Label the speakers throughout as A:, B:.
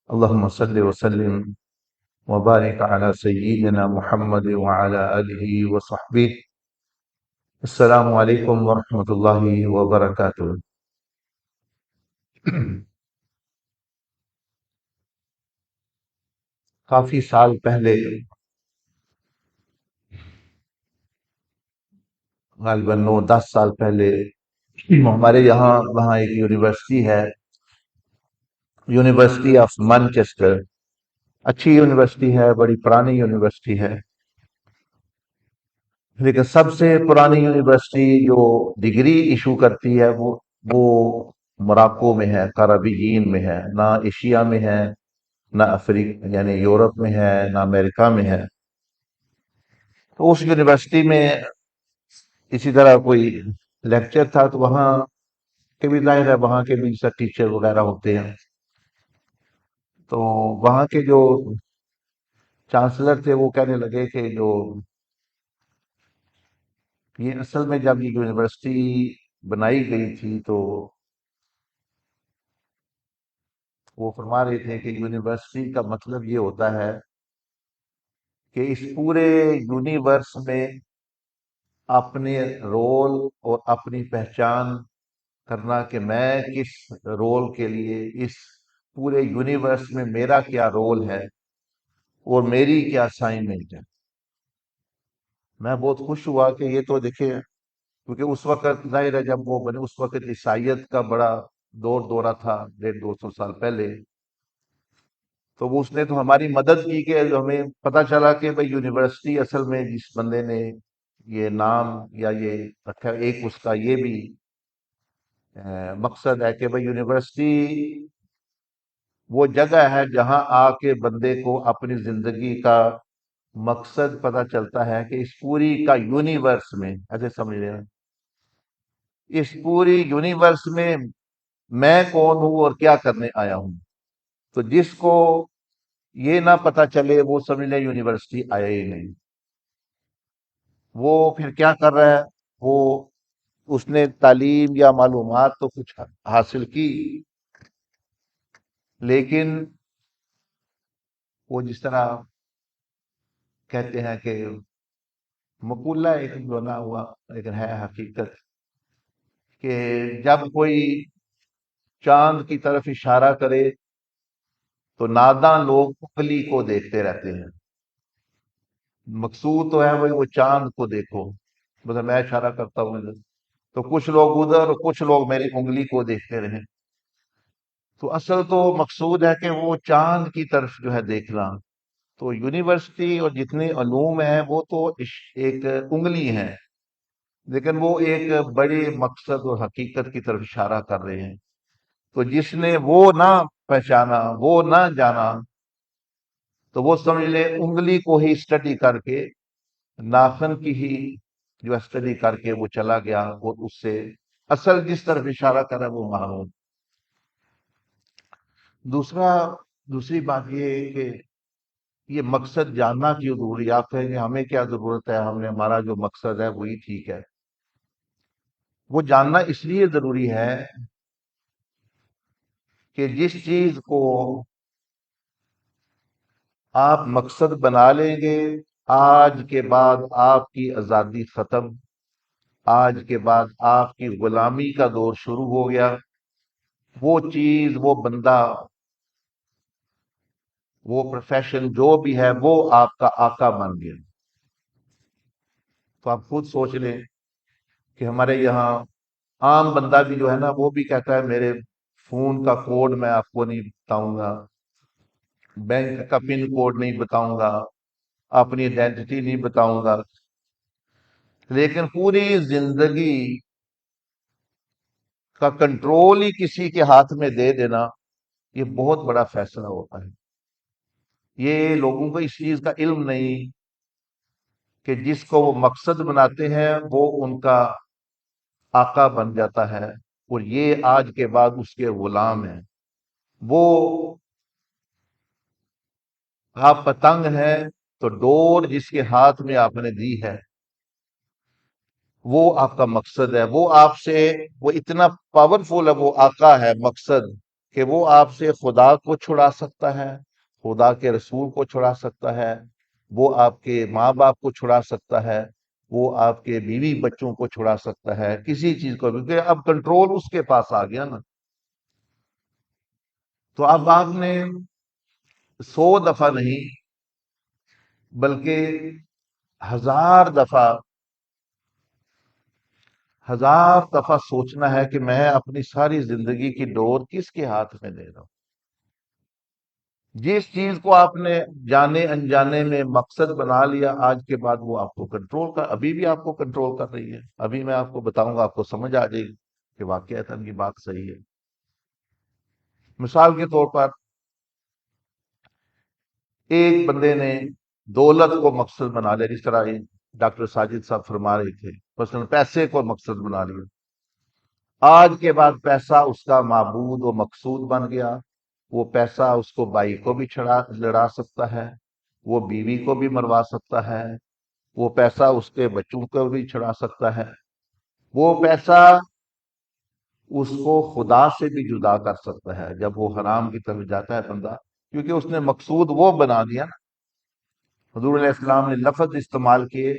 A: اللهم صل وسلم وبارك على سيدنا محمد وعلى آله وصحبه. السلام علیکم ورحمۃ اللہ وبرکاتہ. کافی سال پہلے، غالباً 9 10 سال پہلے، ہمارے وہاں ایک یونیورسٹی ہے، یونیورسٹی آف مانچسٹر. اچھی یونیورسٹی ہے، بڑی پرانی یونیورسٹی ہے، لیکن سب سے پرانی یونیورسٹی جو ڈگری ایشو کرتی ہے وہ موراکو میں ہے، کارابیین میں ہے، نہ ایشیا میں ہے، نہ افریقہ یعنی یورپ میں ہے، نہ امریکہ میں ہے. تو اس یونیورسٹی میں اسی طرح کوئی لیکچر تھا، تو وہاں کے بھی ظاہر ہے وہاں کے بھی سب ٹیچر وغیرہ ہوتے ہیں. تو وہاں کے جو چانسلر تھے وہ کہنے لگے کہ جو یہ اصل میں جب یہ یونیورسٹی بنائی گئی تھی تو وہ فرما رہے تھے کہ یونیورسٹی کا مطلب یہ ہوتا ہے کہ اس پورے یونیورس میں اپنے رول اور اپنی پہچان کرنا کہ میں کس رول کے لیے اس پورے یونیورس میں میرا کیا رول ہے اور میری کیا اسائنمنٹ ہے. میں بہت خوش ہوا کہ یہ تو دیکھیں، کیونکہ اس وقت ظاہر ہے جب وہ بنے اس وقت عیسائیت کا بڑا دورہ تھا 150 200 سال پہلے. تو وہ اس نے تو ہماری مدد کی کہ ہمیں پتہ چلا کہ بھئی یونیورسٹی اصل میں جس بندے نے یہ نام یا یہ رکھا، ایک اس کا یہ بھی مقصد ہے کہ بھئی یونیورسٹی وہ جگہ ہے جہاں آ کے بندے کو اپنی زندگی کا مقصد پتہ چلتا ہے کہ اس پوری کا یونیورس میں، ایسے سمجھ رہے ہیں، اس پوری یونیورس میں کون ہوں اور کیا کرنے آیا ہوں. تو جس کو یہ نہ پتہ چلے وہ سمجھ لے یونیورسٹی آیا ہی نہیں. وہ پھر کیا کر رہا ہے، وہ اس نے تعلیم یا معلومات تو کچھ حاصل کی، لیکن وہ جس طرح کہتے ہیں کہ مقولہ ایک بنا ہوا لیکن ہے حقیقت، کہ جب کوئی چاند کی طرف اشارہ کرے تو ناداں لوگ انگلی کو دیکھتے رہتے ہیں. مقصود تو ہے وہی وہ چاند کو دیکھو، مطلب میں اشارہ کرتا ہوں ادھر، تو کچھ لوگ ادھر اور کچھ لوگ میری انگلی کو دیکھتے رہیں. تو اصل تو مقصود ہے کہ وہ چاند کی طرف جو ہے دیکھنا. تو یونیورسٹی اور جتنے علوم ہیں وہ تو ایک انگلی ہیں، لیکن وہ ایک بڑے مقصد اور حقیقت کی طرف اشارہ کر رہے ہیں. تو جس نے وہ نہ پہچانا، وہ نہ جانا، تو وہ سمجھ لے انگلی کو ہی اسٹڈی کر کے، ناخن کی ہی جو اسٹڈی کر کے وہ چلا گیا اور اس سے اصل جس طرف اشارہ کرا وہ معلوم. دوسری بات یہ ہے کہ یہ مقصد جاننا کیوں ضروری ہے. آپ کہیں گے ہمیں کیا ضرورت ہے، ہم نے ہمارا جو مقصد ہے وہی ٹھیک ہے. وہ جاننا اس لیے ضروری ہے کہ جس چیز کو آپ مقصد بنا لیں گے، آج کے بعد آپ کی آزادی ختم، آج کے بعد آپ کی غلامی کا دور شروع ہو گیا. وہ چیز، وہ بندہ، وہ پروفیشن جو بھی ہے وہ آپ کا آقا بن گیا. تو آپ خود سوچ لیں کہ ہمارے یہاں عام بندہ بھی جو ہے نا وہ بھی کہتا ہے میرے فون کا کوڈ میں آپ کو نہیں بتاؤں گا، بینک کا پن کوڈ نہیں بتاؤں گا، اپنی آئیڈینٹی نہیں بتاؤں گا. لیکن پوری زندگی کا کنٹرول ہی کسی کے ہاتھ میں دے دینا، یہ بہت بڑا فیصلہ ہوتا ہے. یہ لوگوں کو اس چیز کا علم نہیں کہ جس کو وہ مقصد بناتے ہیں وہ ان کا آقا بن جاتا ہے، اور یہ آج کے بعد اس کے غلام ہیں. وہ آپ پتنگ ہیں تو ڈور جس کے ہاتھ میں آپ نے دی ہے وہ آپ کا مقصد ہے. وہ آپ سے، وہ اتنا پاورفل ہے، وہ آقا ہے، مقصد، کہ وہ آپ سے خدا کو چھڑا سکتا ہے، خدا کے رسول کو چھڑا سکتا ہے، وہ آپ کے ماں باپ کو چھڑا سکتا ہے، وہ آپ کے بیوی بچوں کو چھڑا سکتا ہے، کسی چیز کو بھی، کیونکہ اب کنٹرول اس کے پاس آ گیا نا۔ تو اب آپ نے 100 دفعہ نہیں بلکہ 1000 دفعہ، 1000 دفعہ سوچنا ہے کہ میں اپنی ساری زندگی کی ڈور کس کے ہاتھ میں دے رہا ہوں۔ جس چیز کو آپ نے جانے انجانے میں مقصد بنا لیا، آج کے بعد وہ آپ کو کنٹرول کر، ابھی بھی آپ کو کنٹرول کر رہی ہے۔ ابھی میں آپ کو بتاؤں گا، آپ کو سمجھ آ جائے گی کہ واقعتاً یہ بات صحیح ہے۔ مثال کے طور پر ایک بندے نے دولت کو مقصد بنا لیا، جس طرح ڈاکٹر ساجد صاحب فرما رہے تھے، مثلا پیسے کو مقصد بنا لیا۔ آج کے بعد پیسہ اس کا معبود و مقصود بن گیا۔ وہ پیسہ اس کو بھائی کو بھی لڑا سکتا ہے، وہ بیوی کو بھی مروا سکتا ہے، وہ پیسہ اس کے بچوں کو بھی چھڑا سکتا ہے، وہ پیسہ اس کو خدا سے بھی جدا کر سکتا ہے جب وہ حرام کی طرف جاتا ہے بندہ، کیونکہ اس نے مقصود وہ بنا دیا نا۔ حضور علیہ السلام نے لفظ استعمال کیے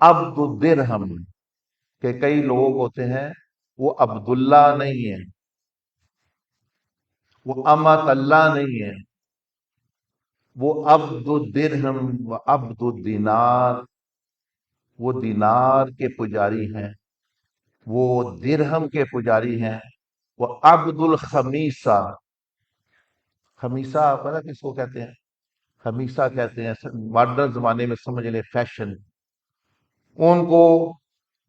A: عبد الدرہم، کہ کئی لوگ ہوتے ہیں وہ عبداللہ نہیں ہے، وہ امت اللہ نہیں ہے، وہ عبد الدرہم و عبد الدینار، وہ دینار کے پجاری ہیں، وہ درہم کے پجاری ہیں، وہ عبد الخمیسہ۔ خمیسہ پتہ کس کو کہتے ہیں؟ خمیسہ کہتے ہیں ماڈرن زمانے میں سمجھ لیں فیشن۔ ان کو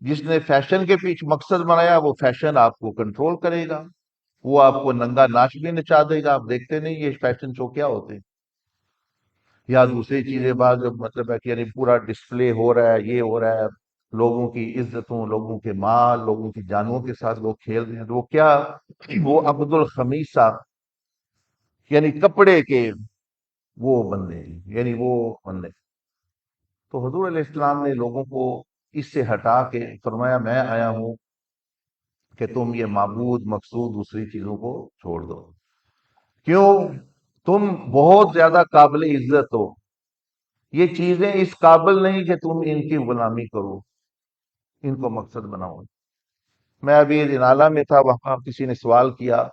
A: جس نے فیشن کے پیچھے مقصد بنایا، وہ فیشن آپ کو کنٹرول کرے گا، وہ آپ کو ننگا ناچ بھی نچا دے گا۔ آپ دیکھتے نہیں یہ فیشن شو کیا ہوتے ہیں، یا دوسری چیزیں بعد جو مطلب ہے کہ یعنی پورا ڈسپلے ہو رہا ہے، یہ ہو رہا ہے، لوگوں کی عزتوں، لوگوں کے مال، لوگوں کی جانوں کے ساتھ لوگ کھیل رہے ہیں، تو وہ کیا، وہ عبد الخمیسہ، یعنی کپڑے کے وہ بندے، یعنی وہ بندے۔ تو حضور علیہ السلام نے لوگوں کو اس سے ہٹا کے فرمایا میں آیا ہوں کہ تم یہ معبود مقصود دوسری چیزوں کو چھوڑ دو۔ کیوں؟ تم بہت زیادہ قابل عزت ہو، یہ چیزیں اس قابل نہیں کہ تم ان کی غلامی کرو، ان کو مقصد بناؤ۔ میں ابھی رنالہ میں تھا، وہاں کسی نے سوال کیا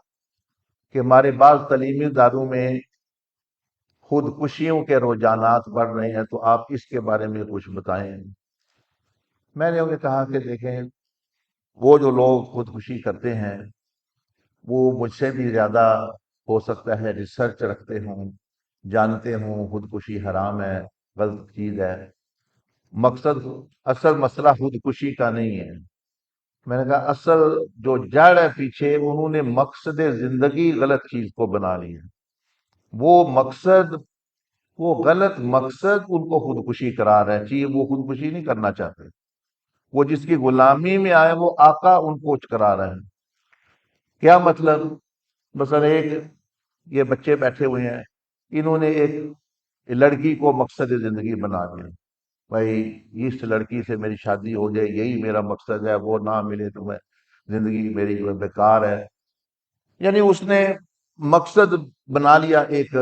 A: کہ ہمارے بعض تعلیمی اداروں میں خودکشیوں کے رجحانات بڑھ رہے ہیں، تو آپ اس کے بارے میں کچھ بتائیں۔ میں نے انہیں کہا کہ دیکھیں، وہ جو لوگ خودکشی کرتے ہیں وہ مجھ سے بھی زیادہ ہو سکتا ہے ریسرچ رکھتے ہوں، جانتے ہوں خودکشی حرام ہے، غلط چیز ہے۔ مقصد، اصل مسئلہ خودکشی کا نہیں ہے۔ میں نے کہا اصل جو جڑ ہے پیچھے، انہوں نے مقصد زندگی غلط چیز کو بنا لی ہے۔ وہ مقصد، وہ غلط مقصد ان کو خودکشی قرار ہے، چاہیے وہ خودکشی نہیں کرنا چاہتے، وہ جس کی غلامی میں آئے وہ آقا ان کو قرار ہے۔ کیا مطلب؟ مثلا ایک یہ بچے بیٹھے ہوئے ہیں، انہوں نے ایک لڑکی کو مقصد زندگی بنا دیا، بھائی اس لڑکی سے میری شادی ہو جائے، یہی میرا مقصد ہے، وہ نہ ملے تو میں زندگی میری جو ہے بیکار ہے۔ یعنی اس نے مقصد بنا لیا ایک،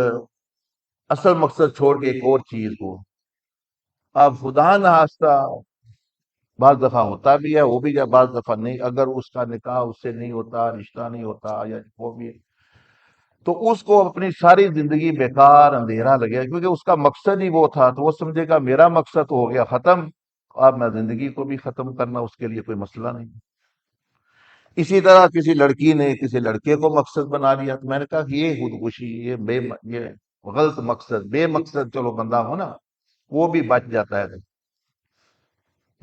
A: اصل مقصد چھوڑ کے ایک اور چیز کو۔ اب خدا نخواستہ بعض دفعہ ہوتا بھی ہے، وہ بھی ہے، بعض دفعہ نہیں، اگر اس کا نکاح اس سے نہیں ہوتا، رشتہ نہیں ہوتا، یا وہ بھی، تو اس کو اپنی ساری زندگی بیکار اندھیرا لگے، کیونکہ اس کا مقصد ہی وہ تھا، تو وہ سمجھے گا میرا مقصد ہو گیا ختم، اب میں زندگی کو بھی ختم کرنا اس کے لیے کوئی مسئلہ نہیں۔ اسی طرح کسی لڑکی نے کسی لڑکے کو مقصد بنا لیا، تو میں نے کہا کہ یہ خودکشی، یہ غلط مقصد، بے مقصد چلو بندہ ہو نا وہ بھی بچ جاتا ہے۔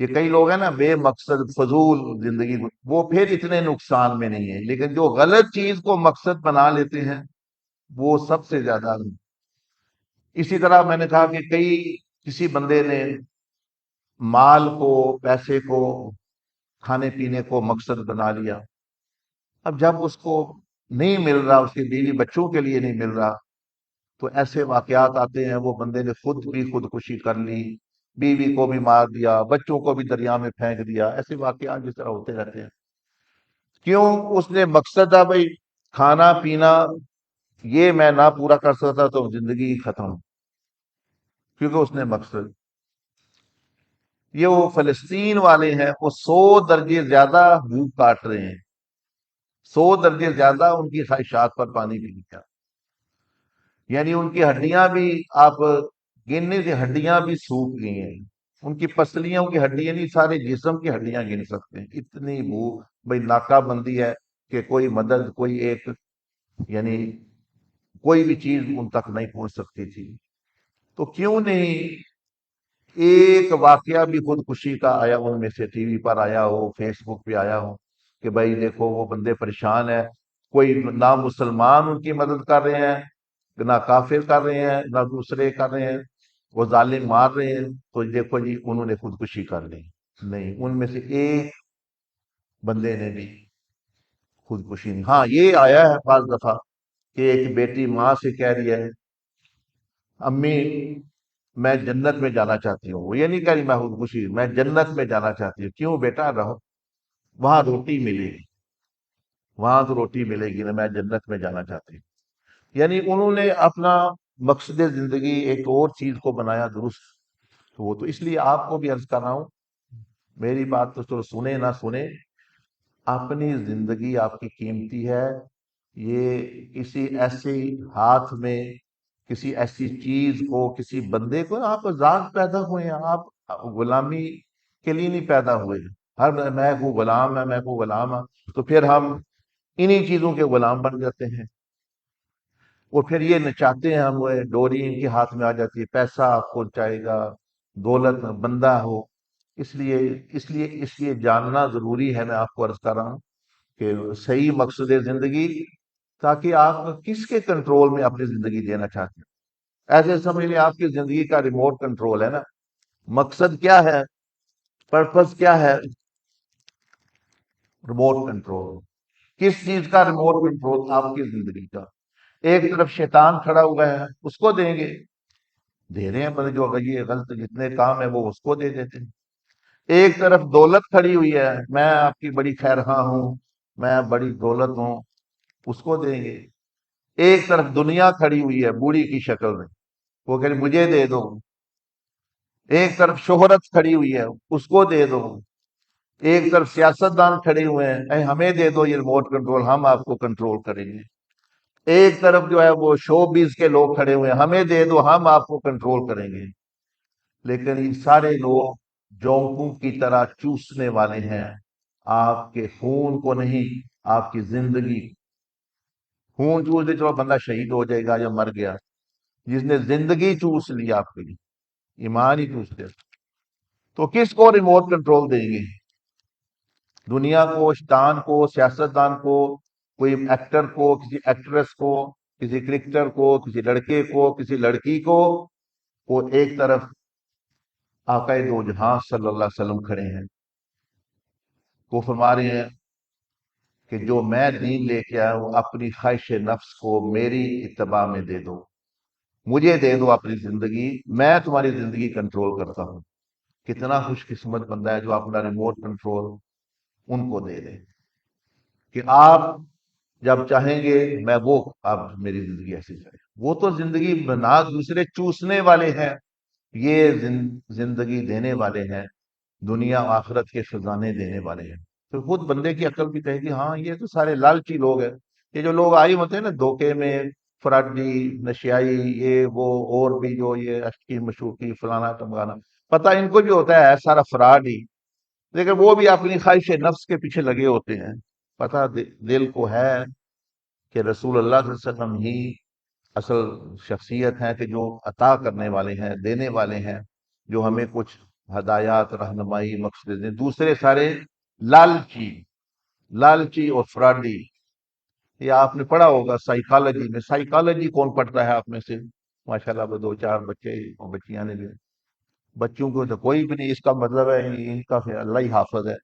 A: یہ کئی لوگ ہیں نا بے مقصد فضول زندگی، وہ پھر اتنے نقصان میں نہیں ہے، لیکن جو غلط چیز کو مقصد بنا لیتے ہیں وہ سب سے زیادہ۔ اسی طرح میں نے کہا کہ کسی بندے نے مال کو، پیسے کو، کھانے پینے کو مقصد بنا لیا، اب جب اس کو نہیں مل رہا، اس کی بیوی بچوں کے لیے نہیں مل رہا، تو ایسے واقعات آتے ہیں، وہ بندے نے خود بھی خودکشی کر لی، بیوی کو بھی مار دیا، بچوں کو بھی دریا میں پھینک دیا، ایسے واقعات جس طرح ہوتے رہتے ہیں۔ کیوں؟ اس نے مقصد تھا بھائی کھانا پینا یہ میں نہ پورا کر سکتا تو زندگی ختم، کیونکہ اس نے مقصد، یہ وہ فلسطین والے ہیں، وہ 100 درجے زیادہ بھوک کاٹ رہے ہیں، 100 درجے زیادہ ان کی خواہشات پر پانی پی لیا، یعنی ان کی ہڈیاں بھی آپ گننے سے ہڈیاں بھی سوکھ گئی ہیں، ان کی پسلیوں کی ہڈیاں نہیں، سارے جسم کی ہڈیاں گن سکتے ہیں، اتنی بھوک، بھائی ناکہ بندی ہے کہ کوئی مدد، کوئی ایک، یعنی کوئی بھی چیز ان تک نہیں پہنچ سکتی تھی، تو کیوں نہیں ایک واقعہ بھی خودکشی کا آیا ہو، ان میں سے ٹی وی پر آیا ہو، فیس بک پہ آیا ہو کہ بھائی دیکھو وہ بندے پریشان ہیں، کوئی نہ مسلمان ان کی مدد کر رہے ہیں، نہ کافر کر رہے ہیں، نہ دوسرے کر رہے ہیں، وہ ظالم مار رہے ہیں، تو دیکھو جی انہوں نے خودکشی کر لی، نہیں، ان میں سے ایک بندے نے بھی خودکشی نہیں۔ ہاں یہ آیا ہے بعض دفعہ کہ ایک بیٹی ماں سے کہہ رہی ہے امی میں جنت میں جانا چاہتی ہوں، وہ یہ نہیں کہہ رہی میں خودکشی، میں جنت میں جانا چاہتی ہوں، کیوں بیٹا رہو، وہاں روٹی ملے گی، وہاں تو روٹی ملے گی نا، میں جنت میں جانا چاہتی ہوں، یعنی انہوں نے اپنا مقصد زندگی ایک اور چیز کو بنایا درست، تو وہ تو اس لیے آپ کو بھی عرض کر رہا ہوں، میری بات تو چلو سنیں نہ سنیں، اپنی زندگی آپ کی قیمتی ہے، یہ کسی ایسے ہاتھ میں، کسی ایسی چیز کو، کسی بندے کو، آپ آزاد پیدا ہوئے ہیں، آپ غلامی کے لیے نہیں پیدا ہوئے، ہر میں کو غلام ہے، میں کو غلام ہے، تو پھر ہم انہی چیزوں کے غلام بن جاتے ہیں، اور پھر یہ نچاتے ہیں ہم، وہ ڈوری ان کے ہاتھ میں آ جاتی ہے، پیسہ آپ کو چاہے گا، دولت بندہ ہو، اس لیے جاننا ضروری ہے، میں آپ کو عرض کر رہا ہوں کہ صحیح مقصد زندگی، تاکہ آپ کس کے کنٹرول میں اپنی زندگی دینا چاہتے ہیں، ایسے سمجھ لیں آپ کی زندگی کا ریموٹ کنٹرول ہے نا، مقصد کیا ہے، پرپس کیا ہے، ریموٹ کنٹرول، کس چیز کا ریموٹ کنٹرول، آپ کی زندگی کا، ایک طرف شیطان کھڑا ہوا ہے، اس کو دیں گے، دے رہے ہیں، مطلب جو یہ غلط جتنے کام ہے وہ اس کو دے دیتے ہیں، ایک طرف دولت کھڑی ہوئی ہے، میں آپ کی بڑی خیرخواہ ہوں، میں بڑی دولت ہوں، اس کو دیں گے، ایک طرف دنیا کھڑی ہوئی ہے بوڑھی کی شکل میں، وہ کہ مجھے دے دو، ایک طرف شہرت کھڑی ہوئی ہے اس کو دے دو، ایک طرف سیاست دان کھڑے ہوئے ہیں، اے ہمیں دے دو یہ ریموٹ کنٹرول، ہم آپ کو کنٹرول کریں گے، ایک طرف جو ہے وہ شو بیز کے لوگ کھڑے ہوئے ہیں، ہمیں دے دو ہم آپ کو کنٹرول کریں گے، لیکن یہ سارے لوگ جونکوں کی طرح چوسنے والے ہیں، آپ کے خون کو نہیں، آپ کی زندگی، خون چوس دے چلو بندہ شہید ہو جائے گا یا مر گیا، جس نے زندگی چوس لی آپ کے لیے، ایمان ہی چوس دے، تو کس کو ریموٹ کنٹرول دیں گے، دنیا کو، شیطان کو، سیاست دان کو، کوئی ایکٹر کو، کسی ایکٹریس کو، کسی کرکٹر کو، کسی لڑکے کو، کسی لڑکی کو، وہ ایک طرف آقا دو جہاں صلی اللہ علیہ وسلم کھڑے ہیں، وہ فرما رہے ہیں کہ جو میں دین لے کے آیا ہوں اپنی خواہش نفس کو میری اتباع میں دے دو، مجھے دے دو اپنی زندگی، میں تمہاری زندگی کنٹرول کرتا ہوں، کتنا خوش قسمت بندہ ہے جو اپنا ریموٹ کنٹرول ان کو دے دے کہ آپ جب چاہیں گے میں وہ، آپ میری زندگی ایسی چاہے، وہ تو زندگی بنا دوسرے چوسنے والے ہیں، یہ زندگی دینے والے ہیں، دنیا آخرت کے خزانے دینے والے ہیں، تو خود بندے کی عقل بھی کہے گی ہاں یہ تو سارے لالچی لوگ ہیں، یہ جو لوگ آئے ہوتے ہیں نا دھوکے میں، فراڈی، نشیائی، یہ وہ، اور بھی جو یہ اشکی مشوقی فلانا ٹمکانا، پتہ ان کو بھی ہوتا ہے سارا فراڈ ہی، لیکن وہ بھی اپنی خواہش نفس کے پیچھے لگے ہوتے ہیں، پتہ دل کو ہے کہ رسول اللہ صلی اللہ علیہ وسلم ہی اصل شخصیت ہے کہ جو عطا کرنے والے ہیں، دینے والے ہیں، جو ہمیں کچھ ہدایات، رہنمائی، مقصد دیں، دوسرے سارے لالچی، لالچی اور فراڈی، یہ آپ نے پڑھا ہوگا سائیکالوجی میں، سائیکالوجی کون پڑھتا ہے آپ میں سے، ماشاءاللہ وہ دو چار بچے اور بچیاں نے بھی، بچوں کو تو کوئی بھی نہیں، اس کا مطلب ہے ان کا پھر اللہ ہی حافظ ہے،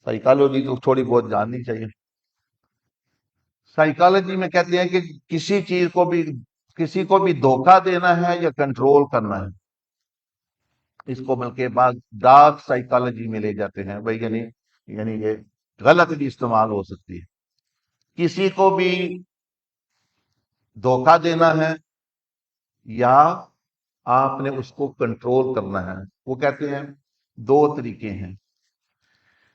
A: سائیکالوجی تو تھوڑی بہت جاننی چاہیے، سائیکالوجی میں کہتے ہیں کہ کسی کو بھی دھوکہ دینا ہے یا کنٹرول کرنا ہے، اس کو بلکہ بعض ڈارک سائیکالوجی میں لے جاتے ہیں بھائی، یعنی یہ غلط بھی استعمال ہو سکتی ہے، کسی کو بھی دھوکہ دینا ہے یا آپ نے اس کو کنٹرول کرنا ہے. وہ کہتے ہیں دو طریقے ہیں.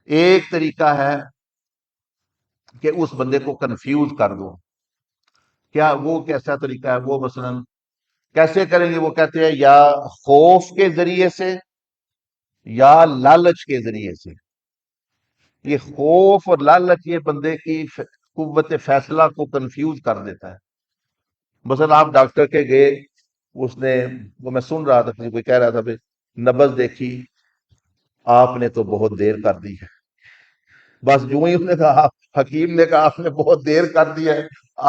A: ایک طریقہ ہے کہ اس بندے کو کنفیوز کر دو. کیا وہ کیسا طریقہ ہے؟ وہ مثلا کیسے کریں گے؟ وہ کہتے ہیں یا خوف کے ذریعے سے یا لالچ کے ذریعے سے. یہ خوف اور لالچ یہ بندے کی قوت فیصلہ کو کنفیوز کر دیتا ہے. مثلا آپ ڈاکٹر کے گئے، اس نے، وہ میں سن رہا تھا کوئی کہہ رہا تھا بھائی نبض دیکھی، آپ نے تو بہت دیر کر دی ہے. بس جو ہی اس نے کہا، حکیم نے کہا آپ نے بہت دیر کر دی ہے،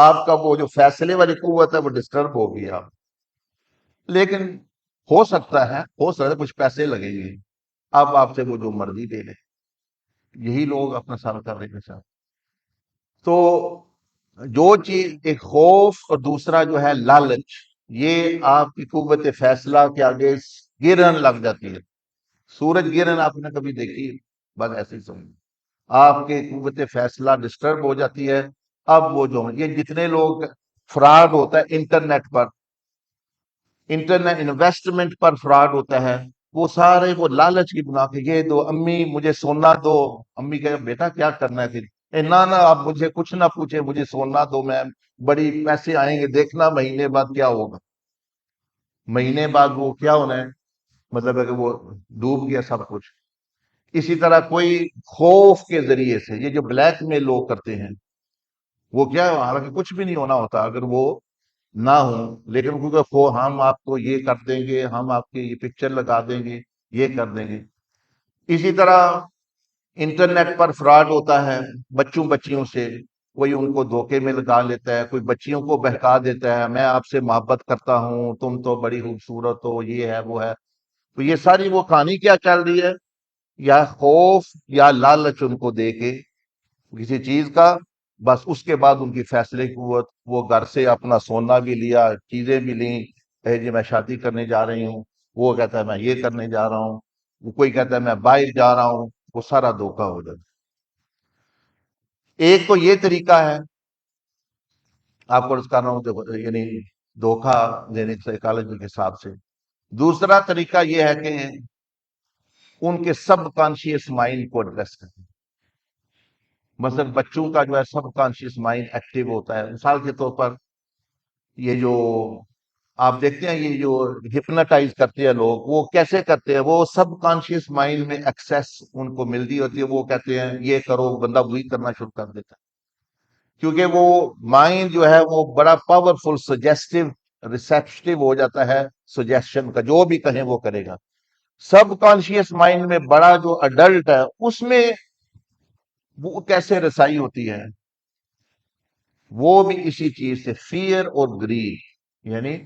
A: آپ کا وہ جو فیصلے والی قوت ہے وہ ڈسٹرب ہو گئی. آپ لیکن ہو سکتا ہے کچھ پیسے لگیں گے، اب آپ سے وہ جو مرضی دے لے. یہی لوگ اپنا سال کر رہے ہیں ساتھ. تو جو چیز ایک خوف اور دوسرا جو ہے لالچ، یہ آپ کی قوت فیصلہ کے آگے گرن لگ جاتی ہے. سورج گرہن آپ نے کبھی دیکھی؟ بس ایسے ہی سمجھ، آپ کے قوت فیصلہ ڈسٹرب ہو جاتی ہے. اب وہ جو یہ جتنے لوگ فراڈ ہوتا ہے انٹرنیٹ پر، انٹرنیٹ انویسٹمنٹ پر فراڈ ہوتا ہے، وہ سارے وہ لالچ کی بنا کے یہ دو امی مجھے سونا دو. امی کہ بیٹا کیا کرنا ہے پھر؟ نہ نہ آپ مجھے کچھ نہ پوچھے، مجھے سونا دو، میں بڑی پیسے آئیں گے، دیکھنا مہینے بعد کیا ہوگا. مہینے بعد وہ کیا ہونا ہے؟ مطلب ہے کہ وہ ڈوب گیا سب کچھ. اسی طرح کوئی خوف کے ذریعے سے، یہ جو بلیک میں لوگ کرتے ہیں، وہ کیا ہے؟ حالانکہ کچھ بھی نہیں ہونا ہوتا اگر وہ نہ ہوں، لیکن کیونکہ ہم آپ کو یہ کر دیں گے، ہم آپ کی یہ پکچر لگا دیں گے، یہ کر دیں گے. اسی طرح انٹرنیٹ پر فراڈ ہوتا ہے بچوں بچیوں سے. کوئی ان کو دھوکے میں لگا لیتا ہے، کوئی بچیوں کو بہکا دیتا ہے، میں آپ سے محبت کرتا ہوں، تم تو بڑی خوبصورت ہو، یہ ہے وہ ہے. تو یہ ساری وہ کہانی کیا چل رہی ہے؟ یا خوف یا لالچ ان کو دے کے کسی چیز کا، بس اس کے بعد ان کی فیصلے کی قوت، وہ گھر سے اپنا سونا بھی لیا، چیزیں بھی لیں، جی میں شادی کرنے جا رہی ہوں، وہ کہتا ہے میں یہ کرنے جا رہا ہوں، وہ کوئی کہتا ہے میں باہر جا رہا ہوں. وہ سارا دھوکہ ہو جاتا ہے. ایک تو یہ طریقہ ہے، آپ کو عرض کر رہا ہوں، یعنی دھوکہ دینے سائیکالوجی کے حساب سے. دوسرا طریقہ یہ ہے کہ ان کے سب کانشیس مائنڈ کو ایڈریس کریں. مثلا بچوں کا جو ہے سب کانشیس مائنڈ ایکٹیو ہوتا ہے. مثال کے طور پر یہ جو آپ دیکھتے ہیں، یہ جو ہپناٹائز کرتے ہیں لوگ، وہ کیسے کرتے ہیں؟ وہ سب کانشیس مائنڈ میں ایکسیس ان کو ملتی ہوتی ہے، وہ کہتے ہیں یہ کرو، بندہ وہی کرنا شروع کر دیتا ہے. کیونکہ وہ مائنڈ جو ہے وہ بڑا پاورفل سجیسٹو ریسیپٹیو ہو جاتا ہے سجیشن کا، جو بھی کہیں وہ کرے گا. سب کانشیس مائنڈ میں بڑا جو اڈلٹ ہے، اس میں وہ کیسے رسائی ہوتی ہے؟ وہ بھی اسی چیز سے، فیئر اور گریڈ، یعنی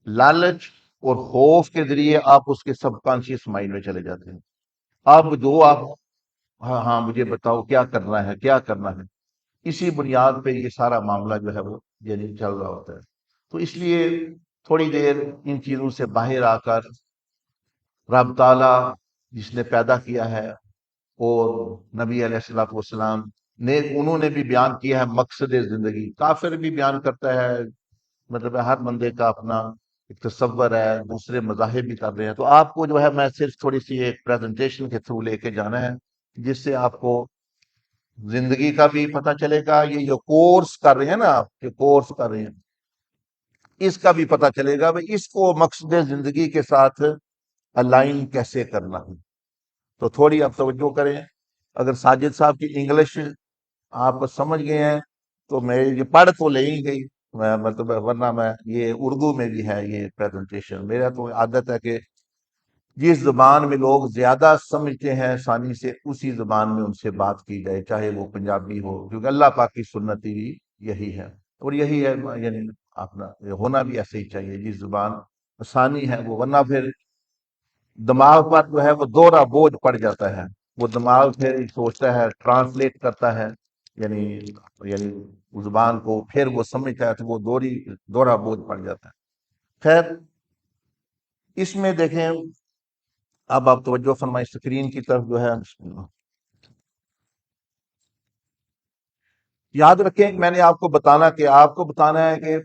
A: لالچ اور خوف کے ذریعے آپ اس کے سب کانشیس مائنڈ میں چلے جاتے ہیں. اب جو آپ، ہاں ہاں مجھے بتاؤ کیا کرنا ہے، کیا کرنا ہے، اسی بنیاد پہ یہ سارا معاملہ جو ہے وہ یعنی چل رہا ہوتا ہے. تو اس لیے تھوڑی دیر ان چیزوں سے باہر آ کر رب تعالیٰ جس نے پیدا کیا ہے، اور نبی علیہ السلام والسلام نے، انہوں نے بھی بیان کیا ہے مقصد زندگی. کافر بھی بیان کرتا ہے، مطلب ہر بندے کا اپنا ایک تصور ہے، دوسرے مذاہب بھی کر رہے ہیں. تو آپ کو جو ہے میں صرف تھوڑی سی ایک پریزنٹیشن کے تھرو لے کے جانا ہے، جس سے آپ کو زندگی کا بھی پتہ چلے گا. یہ جو کورس کر رہے ہیں نا آپ، جو کورس کر رہے ہیں، اس کا بھی پتہ چلے گا بھائی اس کو مقصد زندگی کے ساتھ الائن کیسے کرنا ہے. تو تھوڑی آپ توجہ کریں. اگر ساجد صاحب کی انگلش آپ سمجھ گئے ہیں تو میں یہ پڑھ تو لے ہی گئی، مطلب ورنہ میں یہ اردو میں بھی ہے یہ پریزنٹیشن. میرا تو عادت ہے کہ جس زبان میں لوگ زیادہ سمجھتے ہیں آسانی سے، اسی زبان میں ان سے بات کی جائے، چاہے وہ پنجابی ہو، کیونکہ اللہ پاک کی سنت بھی یہی ہے. اور یہی ہے، یعنی اپنا ہونا بھی ایسے ہی چاہیے، جس زبان آسانی ہے وہ، ورنہ پھر دماغ پر جو ہے وہ دوہرا بوجھ پڑ جاتا ہے. وہ دماغ پھر سوچتا ہے، ٹرانسلیٹ کرتا ہے، یعنی یعنی اس زبان کو پھر وہ سمجھتا ہے تو وہ دوہرا بوجھ پڑ جاتا ہے. خیر، اس میں دیکھیں، اب آپ توجہ فرمائیں اسکرین کی طرف جو ہے. یاد رکھیں، میں نے آپ کو بتانا ہے کہ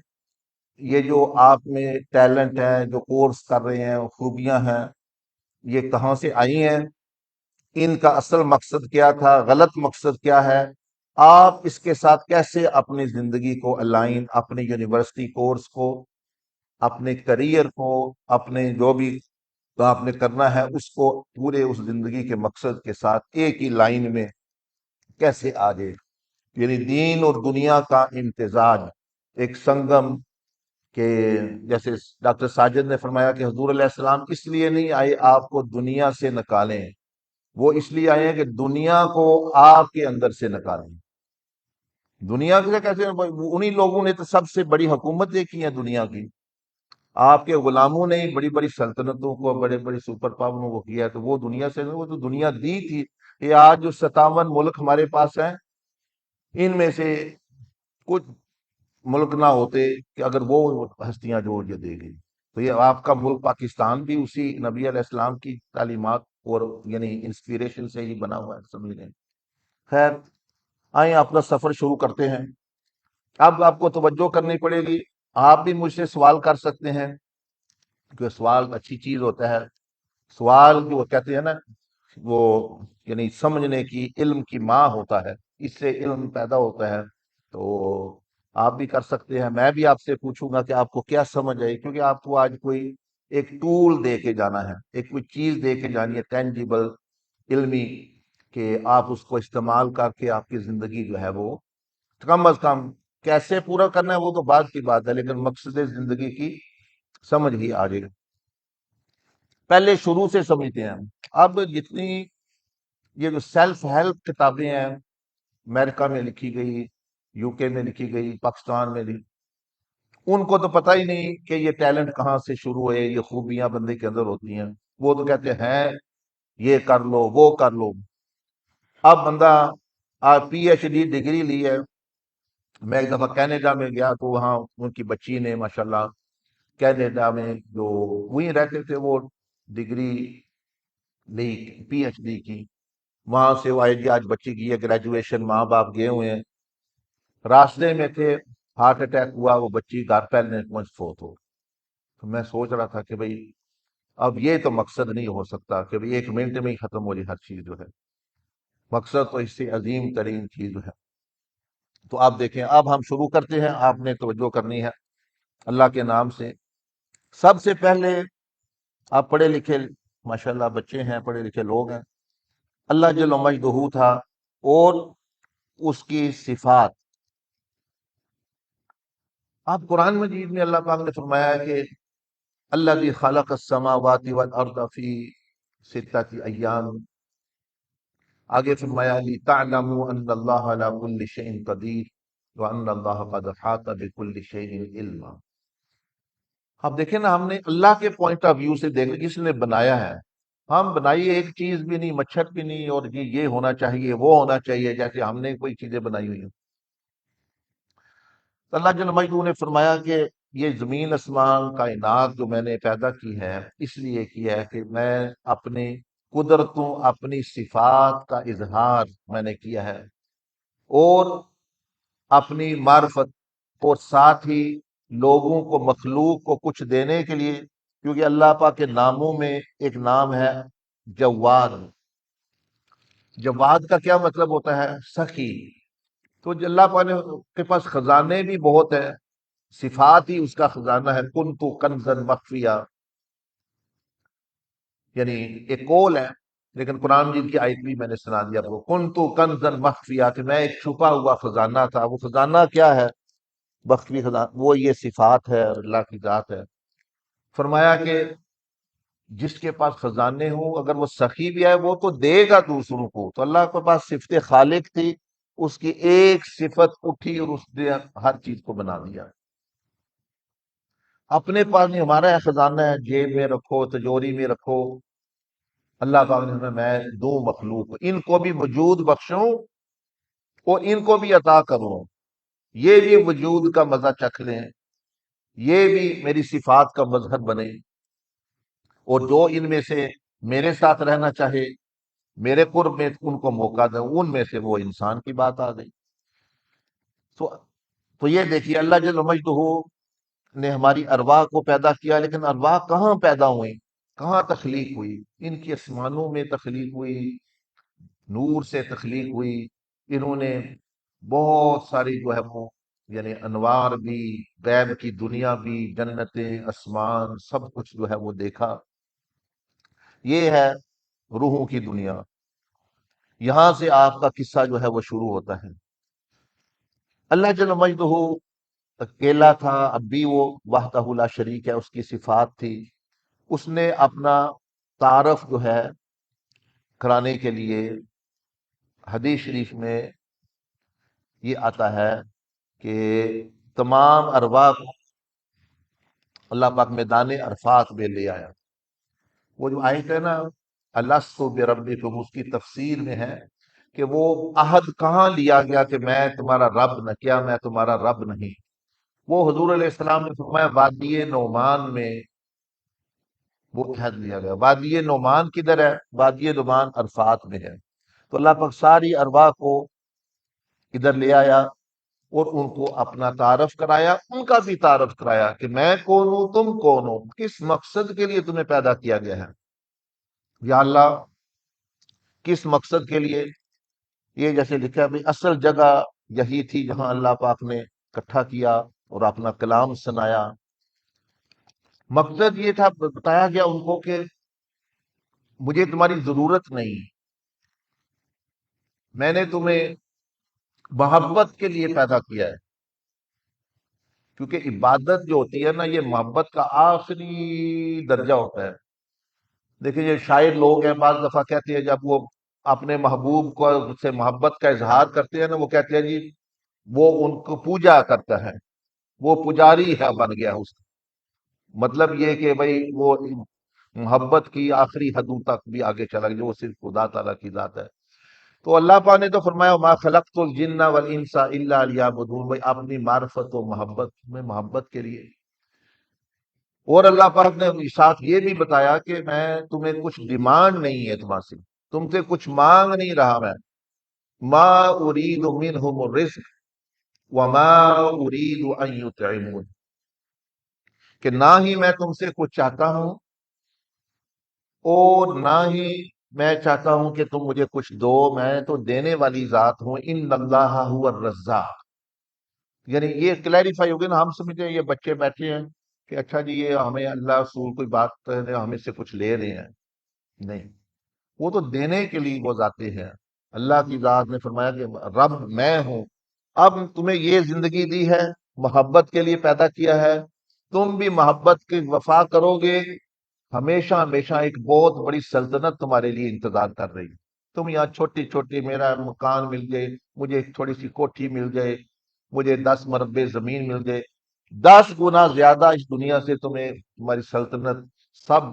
A: یہ جو آپ میں ٹیلنٹ ہے، جو کورس کر رہے ہیں، خوبیاں ہیں، یہ کہاں سے آئی ہیں، ان کا اصل مقصد کیا تھا، غلط مقصد کیا ہے، آپ اس کے ساتھ کیسے اپنی زندگی کو الائن، اپنے یونیورسٹی کورس کو، اپنے کریئر کو، اپنے جو بھی آپ نے کرنا ہے اس کو پورے اس زندگی کے مقصد کے ساتھ ایک ہی لائن میں کیسے آگے، یعنی دین اور دنیا کا امتزاج، ایک سنگم کہ جیسے ڈاکٹر ساجد نے فرمایا کہ حضور علیہ السلام اس لیے نہیں آئے آپ کو دنیا سے نکالیں، وہ اس لیے آئے ہیں کہ دنیا کو آپ کے اندر سے نکالیں۔ دنیا کے کیسے؟ انہی لوگوں نے تو سب سے بڑی حکومتیں کی ہیں دنیا کی، آپ کے غلاموں نے ہی بڑی بڑی سلطنتوں کو، بڑے بڑے سپر پاوروں کو کیا ہے، تو وہ دنیا سے، وہ تو دنیا دی تھی۔ یہ آج جو 57 ملک ہمارے پاس ہیں، ان میں سے کچھ ملک نہ ہوتے کہ اگر وہ ہستیاں جو یہ دے گئی، تو یہ آپ کا ملک پاکستان بھی اسی نبی علیہ السلام کی تعلیمات اور یعنی انسپیریشن سے ہی بنا ہوا ہے، سمجھ لیں۔ خیر، آئیں اپنا سفر شروع کرتے ہیں۔ اب آپ کو توجہ کرنی پڑے گی، آپ بھی مجھ سے سوال کر سکتے ہیں، کہ سوال اچھی چیز ہوتا ہے۔ سوال جو کہتے ہیں نا، وہ یعنی سمجھنے کی، علم کی ماں ہوتا ہے، اس سے علم پیدا ہوتا ہے۔ تو آپ بھی کر سکتے ہیں، میں بھی آپ سے پوچھوں گا کہ آپ کو کیا سمجھ آئی، کیونکہ آپ کو آج کوئی ایک ٹول دے کے جانا ہے، ایک کوئی چیز دے کے جانی ہے ٹینجیبل، علمی، کہ آپ اس کو استعمال کر کے آپ کی زندگی جو ہے وہ کم از کم، کیسے پورا کرنا ہے وہ تو بعد کی بات ہے، لیکن مقصد زندگی کی سمجھ ہی آ جائے گا۔ پہلے شروع سے سمجھتے ہیں۔ اب جتنی یہ جو سیلف ہیلپ کتابیں ہیں، امریکہ میں لکھی گئی، یو کے میں لکھی گئی، پاکستان میں ان کو تو پتہ ہی نہیں کہ یہ ٹیلنٹ کہاں سے شروع ہوئے، یہ خوبیاں بندے کے اندر ہوتی ہیں، وہ تو کہتے ہیں یہ کر لو، وہ کر لو۔ اب بندہ پی ایچ ڈی ڈگری لی ہے، میں ایک دفعہ کینیڈا میں گیا تو وہاں ان کی بچی نے ماشاءاللہ کینیڈا میں جو وہیں رہتے تھے، وہ ڈگری لی، پی ایچ ڈی کی، وہاں سے وہ آئی ڈی، آج بچی کی ہے گریجویشن، ماں باپ گئے ہوئے ہیں، راستے میں تھے، ہارٹ اٹیک ہوا، وہ بچی گھر پہلے پہنچ فوت ہو۔ تو میں سوچ رہا تھا کہ بھئی اب یہ تو مقصد نہیں ہو سکتا کہ بھئی 1 منٹ میں ہی ختم ہو جائے ہر چیز جو ہے، مقصد تو اس سے عظیم ترین چیز ہے۔ تو آپ دیکھیں، اب ہم شروع کرتے ہیں، آپ نے توجہ کرنی ہے اللہ کے نام سے۔ سب سے پہلے، آپ پڑھے لکھے ماشاءاللہ بچے ہیں، پڑھے لکھے لوگ ہیں، اللہ جل مجدہ تھا اور اس کی صفات، آپ قرآن مجید میں اللہ پاک نے فرمایا ہے کہ الذی خلق السماوات والارض فی ستۃ ایام، آگے فرمایا لتعلموا ان اللہ علی کل شیء قدیر وان اللہ قد احاط بكل شیء علما۔ اب دیکھیں نا، ہم نے اللہ کے پوائنٹ آف ویو سے دیکھا، جس نے بنایا ہے، ہم بنائیے ایک چیز بھی نہیں، مچھر بھی نہیں، اور یہ ہونا چاہیے، وہ ہونا چاہیے، جیسے ہم نے کوئی چیزیں بنائی ہوئی ہیں۔ تو اللہ جل مجدہ نے فرمایا کہ یہ زمین آسمان کائنات جو میں نے پیدا کی ہے، اس لیے کی ہے کہ میں اپنی قدرتوں، اپنی صفات کا اظہار میں نے کیا ہے، اور اپنی معرفت، اور ساتھ ہی لوگوں کو، مخلوق کو کچھ دینے کے لیے، کیونکہ اللہ پاک کے ناموں میں ایک نام ہے جواد۔ جواد کا کیا مطلب ہوتا ہے؟ سخی۔ تو اللہ پاک کے پاس خزانے بھی بہت ہیں، صفات ہی اس کا خزانہ ہے، کنتو کنزا مخفیہ، یعنی ایک قول ہے، لیکن قرآن مجید کی آیت بھی میں نے سنا دیا آپ کو، کنتو کنزا مخفیہ، کہ میں ایک چھپا ہوا خزانہ تھا۔ وہ خزانہ کیا ہے؟ مخفی خزانہ، وہ یہ صفات ہے اور اللہ کی ذات ہے۔ فرمایا کہ جس کے پاس خزانے ہوں، اگر وہ سخی بھی ہے، وہ تو دے گا دوسروں کو۔ تو اللہ کے پاس صفت خالق تھی، اس کی ایک صفت اٹھی اور اس نے ہر چیز کو بنا دیا۔ اپنے پاس نہیں، ہمارا خزانہ ہے، جیب میں رکھو، تجوری میں رکھو۔ اللہ پاک نے فرمایا میں دو مخلوق، ان کو بھی وجود بخشوں اور ان کو بھی عطا کروں، یہ بھی وجود کا مزہ چکھ لیں، یہ بھی میری صفات کا مظہر بنے، اور جو ان میں سے میرے ساتھ رہنا چاہے، میرے قرب میں ان کو موقع دیں، ان میں سے وہ انسان کی بات آ گئی۔ تو یہ دیکھیے اللہ جل مجدہ نے ہماری ارواح کو پیدا کیا، لیکن ارواح کہاں پیدا ہوئی، کہاں تخلیق ہوئی؟ ان کی آسمانوں میں تخلیق ہوئی، نور سے تخلیق ہوئی۔ انہوں نے بہت ساری جو ہے وہ یعنی انوار بھی، غیب کی دنیا بھی، جنتیں، آسمان، سب کچھ جو ہے وہ دیکھا۔ یہ ہے روحوں کی دنیا۔ یہاں سے آپ کا قصہ جو ہے وہ شروع ہوتا ہے۔ اللہ جل مجدہ اکیلا تھا، اب بھی وہ وحدہ لا شریک ہے، اس کی صفات تھی۔ اس نے اپنا تعارف جو ہے کرانے کے لیے حدیث شریف میں یہ آتا ہے کہ تمام ارواح کو اللہ پاک میدان عرفات میں لے آیا۔ وہ جو آیت ہے نا، الست بربکم، اس کی تفسیر میں ہے کہ وہ عہد کہاں لیا گیا کہ میں تمہارا رب نہ، کیا میں تمہارا رب نہیں؟ وہ حضور علیہ السلام نے فرمایا وادی نعمان میں وہ عہد لیا گیا۔ وادی نعمان کدھر ہے؟ وادی نعمان عرفات میں ہے۔ تو اللہ پاک ساری ارواح کو ادھر لے آیا اور ان کو اپنا تعارف کرایا، ان کا بھی تعارف کرایا کہ میں کون ہوں، تم کون ہو، کس مقصد کے لیے تمہیں پیدا کیا گیا ہے یا اللہ، کس مقصد کے لیے؟ یہ جیسے لکھا ہے بھی اصل جگہ یہی تھی جہاں اللہ پاک نے اکٹھا کیا اور اپنا کلام سنایا۔ مقصد یہ تھا، بتایا گیا ان کو کہ مجھے تمہاری ضرورت نہیں، میں نے تمہیں محبت کے لیے پیدا کیا ہے۔ کیونکہ عبادت جو ہوتی ہے نا، یہ محبت کا آخری درجہ ہوتا ہے۔ دیکھیں یہ شاعر لوگ ہیں، بعض دفعہ کہتے ہیں جب وہ اپنے محبوب کو سے محبت کا اظہار کرتے ہیں نا، وہ کہتے ہیں جی وہ ان کو پوجا کرتا ہے، وہ پجاری ہے بن گیا اس کا۔ مطلب یہ کہ بھئی وہ محبت کی آخری حدوں تک بھی آگے چلا گیا، وہ صرف خدا تعالیٰ کی ذات ہے۔ تو اللہ پاک نے تو فرمایا ما خلقت الجن والانس الا لیعبدون، بھئی اپنی معرفت و محبت میں، محبت کے لیے۔ اور اللہ پاک نے ساتھ یہ بھی بتایا کہ میں تمہیں کچھ ڈیمانڈ نہیں ہے تمہارے سے، تم سے کچھ مانگ نہیں رہا میں۔ ما اريد منهم الرزق وما اريد ان يطعمون، کہ نہ ہی میں تم سے کچھ چاہتا ہوں اور نہ ہی میں چاہتا ہوں کہ تم مجھے کچھ دو، میں تو دینے والی ذات ہوں۔ ان اللہ هو الرزاق، یعنی یہ کلیریفائی ہو گیا نا، ہم سمجھتے ہیں یہ بچے بیٹھے ہیں کہ اچھا جی یہ ہمیں اللہ رسول کوئی بات کر رہے ہیں، ہمیں سے کچھ لے رہے ہیں۔ نہیں، وہ تو دینے کے لیے وہ ذاتے ہیں۔ اللہ کی ذات نے فرمایا کہ رب میں ہوں، اب تمہیں یہ زندگی دی ہے، محبت کے لیے پیدا کیا ہے، تم بھی محبت کی وفا کرو گے، ہمیشہ ہمیشہ ایک بہت بڑی سلطنت تمہارے لیے انتظار کر رہی ہے۔ تم یہاں چھوٹی چھوٹی، میرا مکان مل جائے، مجھے ایک تھوڑی سی کوٹھی مل جائے، مجھے 10 مربع زمین مل جائے، 10 گنا زیادہ اس دنیا سے تمہیں تمہاری سلطنت، سب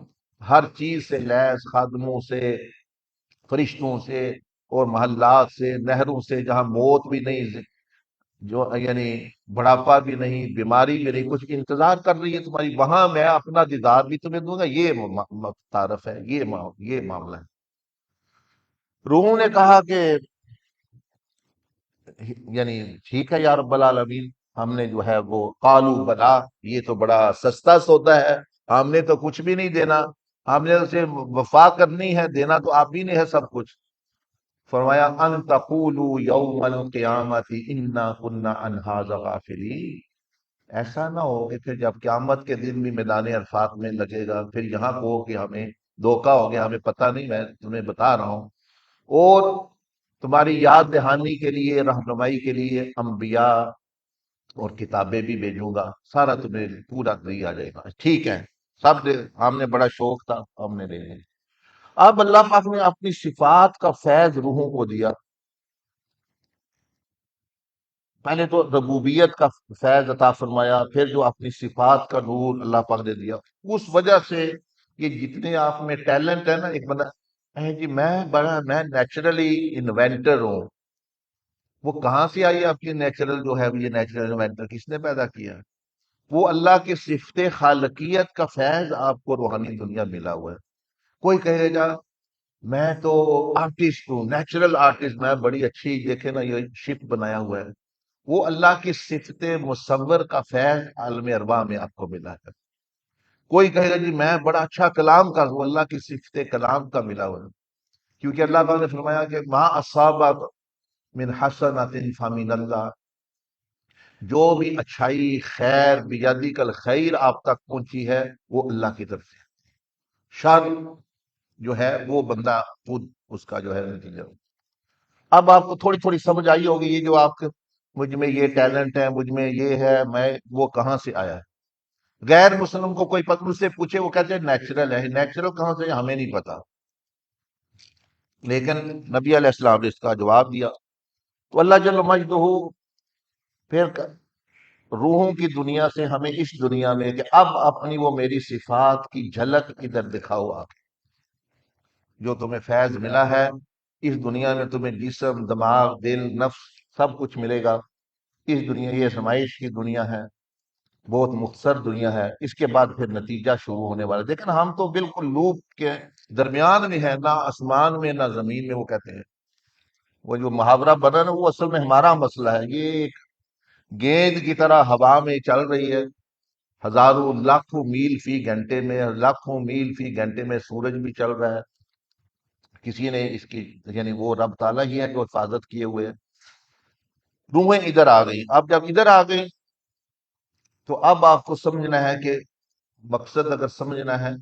A: ہر چیز سے لیس، خادموں سے، فرشتوں سے اور محلات سے، نہروں سے جہاں موت بھی نہیں، جو یعنی بڑھاپا بھی نہیں، بیماری بھی نہیں، کچھ انتظار کر رہی ہے تمہاری، وہاں میں اپنا دیدار بھی تمہیں دوں گا۔ یہ تعارف ہے، یہ معاملہ ہے۔ روحوں نے کہا کہ یعنی ٹھیک ہے یا رب العالمین، ہم نے جو ہے وہ قالو بلا، یہ تو بڑا سستا سودا ہے، ہم نے تو کچھ بھی نہیں دینا، ہم نے اسے وفا کرنی ہے، دینا تو آپ ہی نے ہے سب کچھ۔ فرمایا ان تقولوا یوم القیامت انا کنا عن ھذا غافلین، ایسا نہ ہو کہ پھر جب قیامت کے دن بھی میدان عرفات میں لگے گا، پھر یہاں کو کہ ہمیں دھوکا ہو گیا، ہمیں پتہ نہیں، میں تمہیں بتا رہا ہوں۔ اور تمہاری یاد دہانی کے لیے، رہنمائی کے لیے انبیاء اور کتابیں بھی بھیجوں گا، سارا تمہیں پورا دیا جائے گا۔ ٹھیک ہے، ہم نے بڑا شوق تھا، ہم نے لے لیا۔ اب اللہ پاک نے اپنی صفات کا فیض روحوں کو دیا۔ پہلے تو ربوبیت کا فیض عطا فرمایا، پھر جو اپنی صفات کا نور اللہ پاک نے دیا، اس وجہ سے یہ جتنے آپ میں ٹیلنٹ ہے نا، ایک بندہ جی میں نیچرلی انوینٹر ہوں، وہ کہاں سے آئی آپ کی نیچرل جو ہے یہ نیچرل انوینٹر کس نے پیدا کیا؟ وہ اللہ کی صفت خالقیت کا فیض آپ کو روحانی دنیا ملا ہوا ہے۔ کوئی کہے گا میں تو آرٹسٹ ہوں، نیچرل آرٹسٹ، میں بڑی اچھی، دیکھے نا یہ شپ بنایا ہوا ہے، وہ اللہ کی صفت مصور کا فیض عالم ارواح میں آپ کو ملا ہے۔ کوئی کہے گا جی میں بڑا اچھا کلام کا ہوں، اللہ کی صفت کلام کا ملا ہوا ہے، کیونکہ اللہ تعالیٰ نے فرمایا کہ ما اصاب من حسنۃ فمن اللہ، جو بھی اچھائی خیر بیادی کل خیر آپ تک پہنچی ہے وہ اللہ کی طرف سے، شر جو ہے وہ بندہ خود اس کا جو ہے نتیجہ۔ اب آپ کو تھوڑی تھوڑی سمجھ آئی ہوگی یہ جو آپ کے مجھ میں یہ ٹیلنٹ ہے، مجھ میں یہ ہے، میں وہ کہاں سے آیا ہے۔ غیر مسلم کو کوئی پتلو سے پوچھے وہ کہتے ہیں نیچرل ہے، نیچرل کہاں سے ہمیں نہیں پتا، لیکن نبی علیہ السلام نے اس کا جواب دیا۔ تو اللہ جل مجدہ پھر روحوں کی دنیا سے ہمیں اس دنیا میں کہ اب اپنی وہ میری صفات کی جھلک ادھر دکھاؤ، آپ جو تمہیں فیض ملا ہے اس دنیا میں، تمہیں جسم دماغ دل نفس سب کچھ ملے گا۔ اس دنیا یہ سمائش کی دنیا ہے، بہت مختصر دنیا ہے، اس کے بعد پھر نتیجہ شروع ہونے والا ہے۔ لیکن ہم تو بالکل لوپ کے درمیان میں ہے، نہ آسمان میں نہ زمین میں۔ وہ کہتے ہیں وہ جو محاورہ بنا نا، وہ اصل میں ہمارا مسئلہ ہے، یہ ایک گیند کی طرح ہوا میں چل رہی ہے، ہزاروں لاکھوں میل فی گھنٹے میں، لاکھوں میل فی گھنٹے میں سورج بھی چل رہا ہے، کسی نے اس کی یعنی وہ رب تعالیٰ ہی ہے جو حفاظت کیے ہوئے ہے۔ روحیں ادھر آ گئی، اب جب ادھر آ گئی تو اب آپ کو سمجھنا ہے کہ مقصد اگر سمجھنا ہے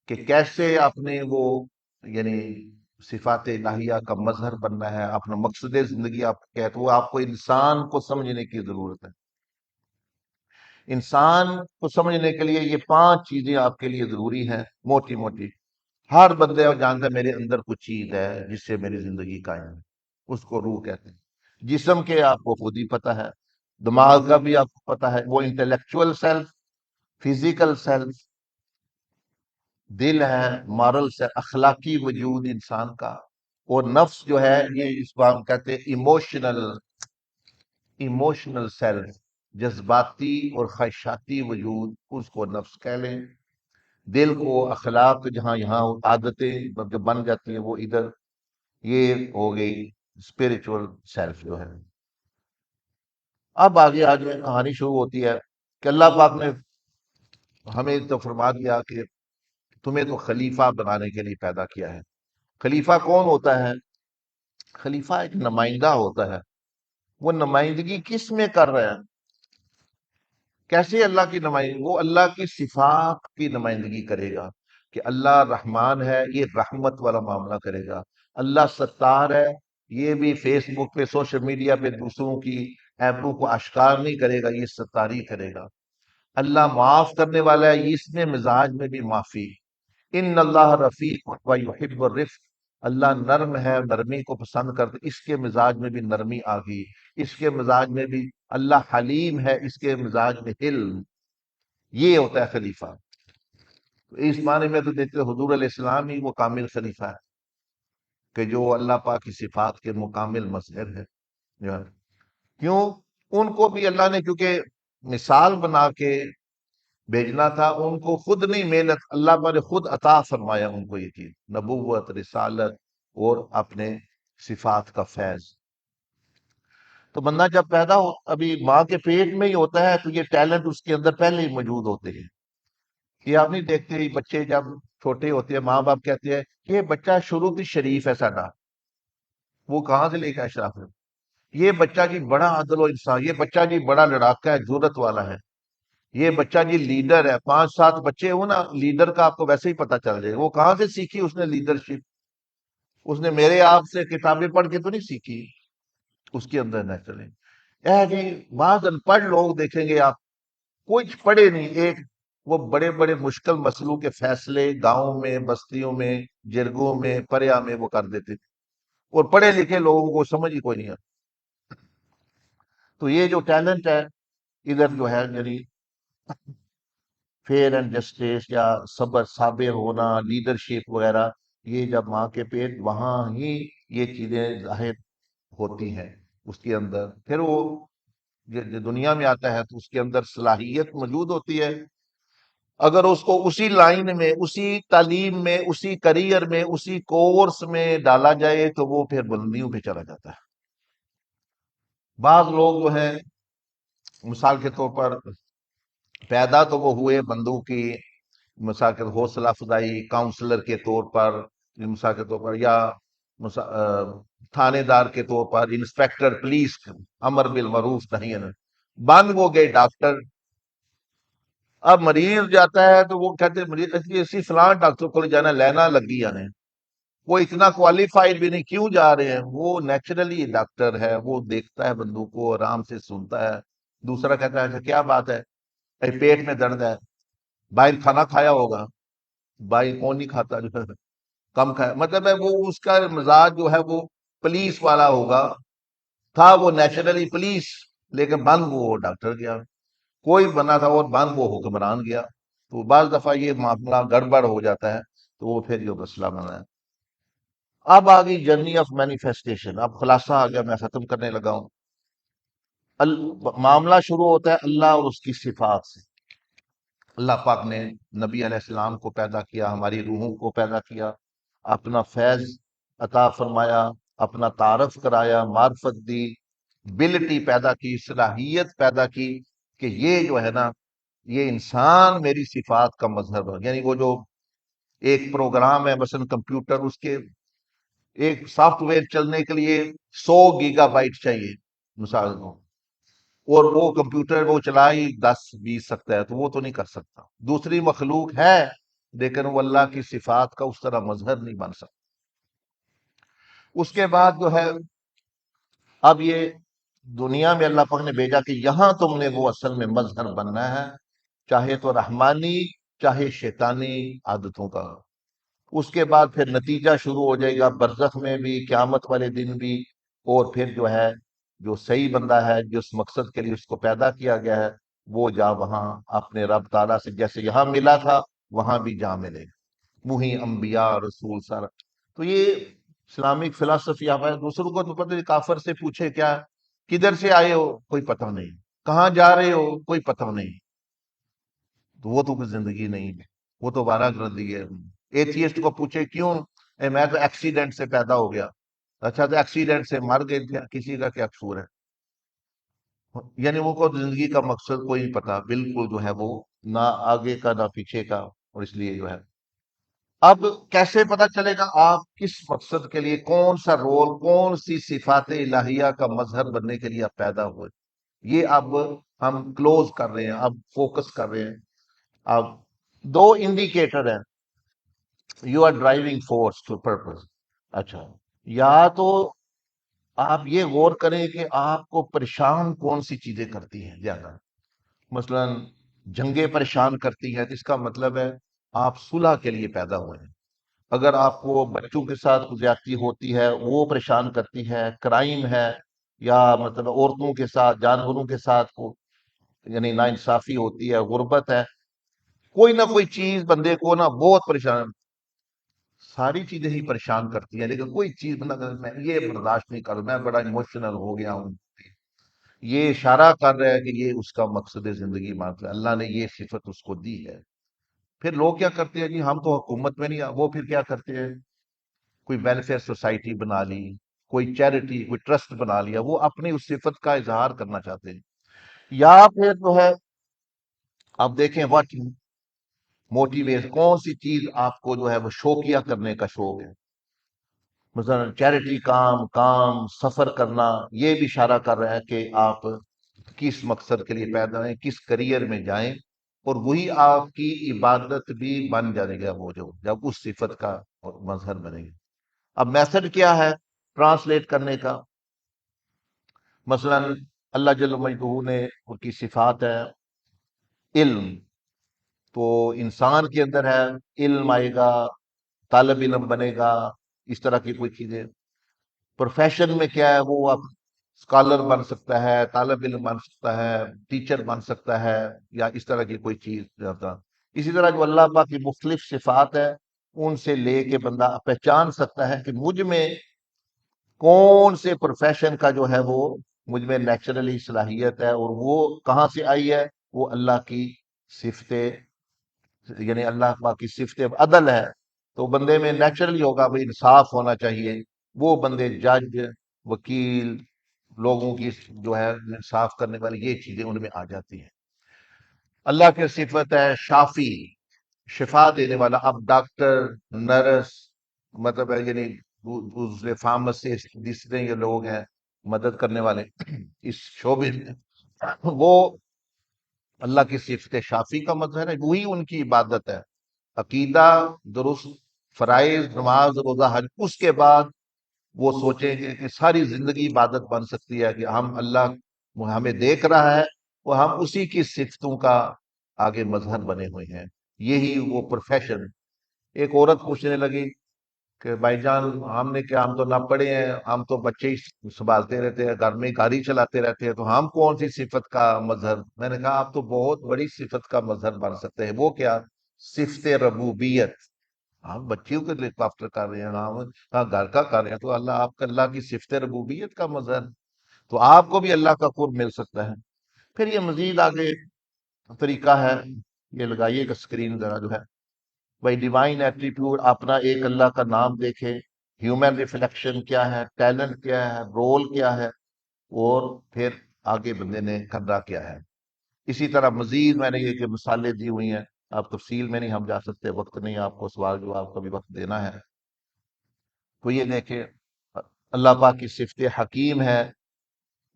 A: کہ کیسے اپنے وہ یعنی صفات الہیہ کا مظہر بننا ہے، اپنا مقصد زندگی آپ کہتے، وہ آپ کو انسان کو سمجھنے کی ضرورت ہے۔ انسان کو سمجھنے کے لیے یہ 5 چیزیں آپ کے لیے ضروری ہیں، موٹی موٹی۔ ہر بندے جانتا ہے میرے اندر کچھ چیز ہے جس سے میری زندگی قائم ہے، اس کو روح کہتے ہیں۔ جسم کے آپ کو خود ہی پتہ ہے، دماغ کا بھی آپ کو پتہ ہے، وہ انٹلیکچوئل سیلف، فزیکل سیلف، دل ہے، مارل سے اخلاقی وجود انسان کا، اور نفس جو ہے یہ اس کو ہم کہتے ہیں ایموشنل سیلف، جذباتی اور خواہشاتی وجود، اس کو نفس کہہ لیں۔ دل کو اخلاق جہاں یہاں عادتیں جب بن جاتی ہیں وہ ادھر، یہ ہو گئی اسپرچل سیلف جو ہے۔ اب آگے آگے کہانی شروع ہوتی ہے کہ اللہ پاک نے ہمیں تو فرما دیا کہ تمہیں تو خلیفہ بنانے کے لیے پیدا کیا ہے۔ خلیفہ کون ہوتا ہے؟ خلیفہ ایک نمائندہ ہوتا ہے۔ وہ نمائندگی کس میں کر رہا ہے؟ کیسے اللہ کی نمائندگی؟ وہ اللہ کی صفات کی نمائندگی کرے گا کہ اللہ رحمان ہے، یہ رحمت والا معاملہ کرے گا۔ اللہ ستار ہے، یہ بھی فیس بک پہ سوشل میڈیا پہ دوسروں کی ایبوں کو اشکار نہیں کرے گا، یہ ستاری کرے گا۔ اللہ معاف کرنے والا ہے، اس میں مزاج میں بھی معافی۔ ان اللہ رفیق و یحب الرفق، اللہ نرم ہے، نرمی کو پسند کرتے، اس کے مزاج میں بھی نرمی آ گئی۔ اس کے مزاج میں بھی اللہ حلیم ہے، اس کے مزاج میں حلم۔ یہ ہوتا ہے خلیفہ۔ تو اس معنی میں تو دیکھتے حضور علیہ السلام ہی وہ کامل خلیفہ ہے کہ جو اللہ پاک کی صفات کے مکمل مظہر ہے۔ کیوں؟ ان کو بھی اللہ نے کیونکہ مثال بنا کے بھیجنا تھا، ان کو خود نہیں محنت، اللہ پر خود عطا فرمایا ان کو یہ چیز، نبوت، رسالت اور اپنے صفات کا فیض۔ تو بندہ جب پیدا ہو ابھی ماں کے پیٹ میں ہی ہوتا ہے تو یہ ٹیلنٹ اس کے اندر پہلے ہی موجود ہوتے ہیں۔ یہ آپ نہیں دیکھتے ہی بچے جب چھوٹے ہوتے ہیں ماں باپ کہتے ہیں کہ یہ بچہ شروع کی شریف ہے ساڈا، وہ کہاں سے لے کے اشراف ہے؟ یہ بچہ جی بڑا عادل و انصاف، یہ بچہ جی بڑا لڑاکا ہے، جرت والا ہے، یہ بچہ جی لیڈر ہے۔ 5-7 بچے ہوں نا، لیڈر کا آپ کو ویسے ہی پتا چل جائے وہ کہاں سے سیکھی اس نے لیڈرشپ۔ اس نے میرے آپ سے کتابیں پڑھ کے تو نہیں سیکھی، اس کے اندر نہ چلیں۔ جی بعض ان پڑھ لوگ دیکھیں گے آپ، کچھ پڑھے نہیں، ایک وہ بڑے بڑے مشکل مسئلوں کے فیصلے گاؤں میں، بستیوں میں، جرگوں میں، پریا میں وہ کر دیتے تھے، اور پڑھے لکھے لوگوں کو سمجھ ہی کوئی نہیں ہے۔ تو یہ جو ٹیلنٹ ہے ادھر جو ہے یعنی فیئر اینڈ جسٹس یا صبر صابر ہونا، لیڈرشپ وغیرہ، یہ جب ماں کے پیٹ وہاں ہی یہ چیزیں ظاہر ہوتی ہیں اس کے اندر۔ پھر وہ دنیا میں آتا ہے تو اس کے اندر صلاحیت موجود ہوتی ہے، اگر اس کو اسی لائن میں، اسی تعلیم میں، اسی کریئر میں، اسی کورس میں ڈالا جائے تو وہ پھر بلندیوں پہ چلا جاتا ہے۔ بعض لوگ جو ہیں مثال کے طور پر پیدا تو وہ ہوئے بندوق کی مثال کے حوصلہ افزائی کاؤنسلر کے طور پر، مثال کے طور پر، یا تھانے دار کے طور پر، انسپیکٹر پولیس، امر بالمعروف نہیں ہے، بن وہ گئے ڈاکٹر۔ اب مریض جاتا ہے تو وہ کہتے ہیں مریض اسی فلاں ڈاکٹر کو لے جانا، لینا لگی جانے، وہ اتنا کوالیفائڈ بھی نہیں، کیوں جا رہے ہیں؟ وہ نیچرلی ڈاکٹر ہے، وہ دیکھتا ہے بندوق کو، آرام سے سنتا ہے۔ دوسرا کہتا ہے اچھا کیا بات ہے؟ پیٹ میں درد ہے، باہر کھانا کھایا ہوگا، باہر کون نہیں کھاتا جو ہے، کم کھایا، مطلب ہے وہ اس کا مزاج جو ہے وہ پولیس والا ہوگا، تھا وہ نیچرلی پولیس، لیکن بن وہ ڈاکٹر گیا، کوئی بنا تھا اور بن وہ حکمران گیا۔ تو بعض دفعہ یہ معاملہ گڑبڑ ہو جاتا ہے، تو وہ پھر یہ مسئلہ بنا ہے۔ اب آگئی جرنی آف مینیفیسٹیشن، اب خلاصہ آ گیا، میں ختم کرنے لگا ہوں۔ معاملہ شروع ہوتا ہے اللہ اور اس کی صفات سے۔ اللہ پاک نے نبی علیہ السلام کو پیدا کیا، ہماری روحوں کو پیدا کیا، اپنا فیض عطا فرمایا، اپنا تعارف کرایا، معرفت دی، بلٹی پیدا کی، صلاحیت پیدا کی کہ یہ جو ہے نا، یہ انسان میری صفات کا مظہر ہے۔ یعنی وہ جو ایک پروگرام ہے مثلا کمپیوٹر، اس کے ایک سافٹ ویئر چلنے کے لیے 100 گیگا بائٹ چاہیے مثال کو، اور وہ کمپیوٹر وہ چلا ہی 10-20 سکتا ہے، تو وہ تو نہیں کر سکتا۔ دوسری مخلوق ہے لیکن وہ اللہ کی صفات کا اس طرح مظہر نہیں بن سکتا۔ اس کے بعد جو ہے اب یہ دنیا میں اللہ پاک نے بھیجا کہ یہاں تم نے وہ اصل میں مظہر بننا ہے، چاہے تو رحمانی چاہے شیطانی عادتوں کا۔ اس کے بعد پھر نتیجہ شروع ہو جائے گا برزخ میں بھی، قیامت والے دن بھی، اور پھر جو ہے جو صحیح بندہ ہے جس مقصد کے لیے اس کو پیدا کیا گیا ہے، وہ جا وہاں اپنے رب تعالیٰ سے جیسے یہاں ملا تھا وہاں بھی جا ملے گا، وہی انبیاء رسول سارا۔ تو یہ اسلامک فلسفی آپ ہے، دوسروں کو تو پتہ، کافر سے پوچھے کیا کدھر سے آئے ہو کوئی پتہ نہیں، کہاں جا رہے ہو کوئی پتہ نہیں، تو وہ تو کوئی زندگی نہیں ہے، وہ تو وارہ گردی ہے۔ ایتھیسٹ کو پوچھے کیوں؟ میں تو ایکسیڈنٹ سے پیدا ہو گیا۔ اچھا تو ایکسیڈنٹ سے مر گئے تھے، کسی کا کیا قصور ہے؟ یعنی وہ کو زندگی کا مقصد کوئی نہیں پتا، بالکل جو ہے وہ نہ آگے کا نہ پیچھے کا، اور اس لیے جو ہے اب کیسے پتا چلے گا آپ کس مقصد کے لیے، کون سا رول، کون سی صفات الہیہ کا مظہر بننے کے لیے آپ پیدا ہوئے؟ یہ اب ہم کلوز کر رہے ہیں، اب فوکس کر رہے ہیں۔ اب دو انڈیکیٹر ہیں، you are driving force to purpose. اچھا، یا تو آپ یہ غور کریں کہ آپ کو پریشان کون سی چیزیں کرتی ہیں زیادہ، مثلا جنگیں پریشان کرتی ہیں، تو اس کا مطلب ہے آپ صلح کے لیے پیدا ہوئے ہیں۔ اگر آپ کو بچوں کے ساتھ زیادتی ہوتی ہے وہ پریشان کرتی ہے، کرائم ہے، یا مطلب عورتوں کے ساتھ، جانوروں کے ساتھ کو یعنی ناانصافی ہوتی ہے، غربت ہے، کوئی نہ کوئی چیز بندے کو نا بہت پریشان، ساری چیزیں ہی پریشان کرتی ہیں، لیکن کوئی چیز بندہ میں یہ برداشت نہیں کر، میں بڑا ایموشنل ہو گیا ہوں، یہ اشارہ کر رہا ہے کہ یہ اس کا مقصد زندگی مانتا ہے، اللہ نے یہ صفت اس کو دی ہے۔ پھر لوگ کیا کرتے ہیں جی ہم تو حکومت میں نہیں وہ پھر کیا کرتے ہیں، کوئی ویلفیئر سوسائٹی بنا لی، کوئی چیریٹی، کوئی ٹرسٹ بنا لیا، وہ اپنی اس صفت کا اظہار کرنا چاہتے ہیں۔ یا پھر جو ہے آپ دیکھیں وٹ موٹیویٹ، کون سی چیز آپ کو جو ہے وہ شوقیہ کرنے کا شوق ہے، مثلا چیریٹی کام سفر کرنا، یہ بھی اشارہ کر رہا ہے کہ آپ کس مقصد کے لیے پیدا ہوئے، کس کریئر میں جائیں، اور وہی آپ کی عبادت بھی بن جائے گا، وہ جو جب اس صفت کا مظہر بنے گا۔ اب میتھڈ کیا ہے ٹرانسلیٹ کرنے کا؟ مثلا اللہ جل مجدہ نے ان کی صفات ہے علم، تو انسان کے اندر ہے علم آئے گا، طالب علم بنے گا، اس طرح کی کوئی چیزیں۔ پروفیشن میں کیا ہے، وہ آپ اسکالر بن سکتا ہے، طالب علم بن سکتا ہے، ٹیچر بن سکتا ہے، یا اس طرح کی کوئی چیز رہتا۔ اسی طرح جو اللہ پاک کی مختلف صفات ہے ان سے لے کے بندہ پہچان سکتا ہے کہ مجھ میں کون سے پروفیشن کا جو ہے وہ مجھ میں نیچرلی صلاحیت ہے، اور وہ کہاں سے آئی ہے، وہ اللہ کی صفت، یعنی اللہ پاک کی صفت عدل ہے، تو بندے میں نیچرلی ہوگا، وہ انصاف ہونا چاہیے، وہ بندے جج، وکیل، لوگوں کی جو ہے انصاف کرنے والی، یہ چیزیں ان میں آ جاتی ہیں۔ اللہ کی صفت ہے شافی، شفا دینے والا۔ اب ڈاکٹر، نرس، مطلب ہے یعنی دوسرے فارماسسٹ، دوسرے یہ لوگ ہیں مدد کرنے والے اس شعبے میں، وہ اللہ کی صفت شافی کا مظہر ہے، وہی ان کی عبادت ہے۔ عقیدہ درست، فرائض نماز روزہ حج، اس کے بعد وہ سوچیں گے کہ ساری زندگی عبادت بن سکتی ہے کہ ہم اللہ ہمیں دیکھ رہا ہے اور ہم اسی کی صفتوں کا آگے مظہر بنے ہوئے ہیں، یہی وہ پروفیشن۔ ایک عورت پوچھنے لگی کہ بھائی جان ہم نے کیا، ہم تو نہ پڑھے ہیں، ہم تو بچے ہی سنبھالتے رہتے ہیں، گھر میں گاڑی چلاتے رہتے ہیں، تو ہم کون سی صفت کا مظہر؟ میں نے کہا آپ تو بہت بڑی صفت کا مظہر بن سکتے ہیں۔ وہ کیا؟ صفت ربوبیت۔ ہم بچیوں کے لیے افطر کر رہے ہیں، ہم گھر کا کر رہے ہیں، تو اللہ کی صفت ربوبیت کا مظہر، تو آپ کو بھی اللہ کا قرب مل سکتا ہے۔ پھر یہ مزید آگے طریقہ ہے، یہ لگائیے گا اسکرین ذرا جو ہے، بھائی ڈیوائن ایٹریٹیوڈ، اپنا ایک اللہ کا نام دیکھے، ہیومن ریفلیکشن کیا ہے، ٹیلنٹ کیا ہے، رول کیا ہے، اور پھر آگے بندے نے کرنا کیا ہے۔ اسی طرح مزید میں نے یہ کہ مثالیں دی ہوئی ہیں، آپ تفصیل میں نہیں ہم جا سکتے، وقت نہیں، آپ کو سوال جواب کا بھی وقت دینا ہے۔ تو یہ دیکھیں، اللہ پاک کی صفت حکیم ہے،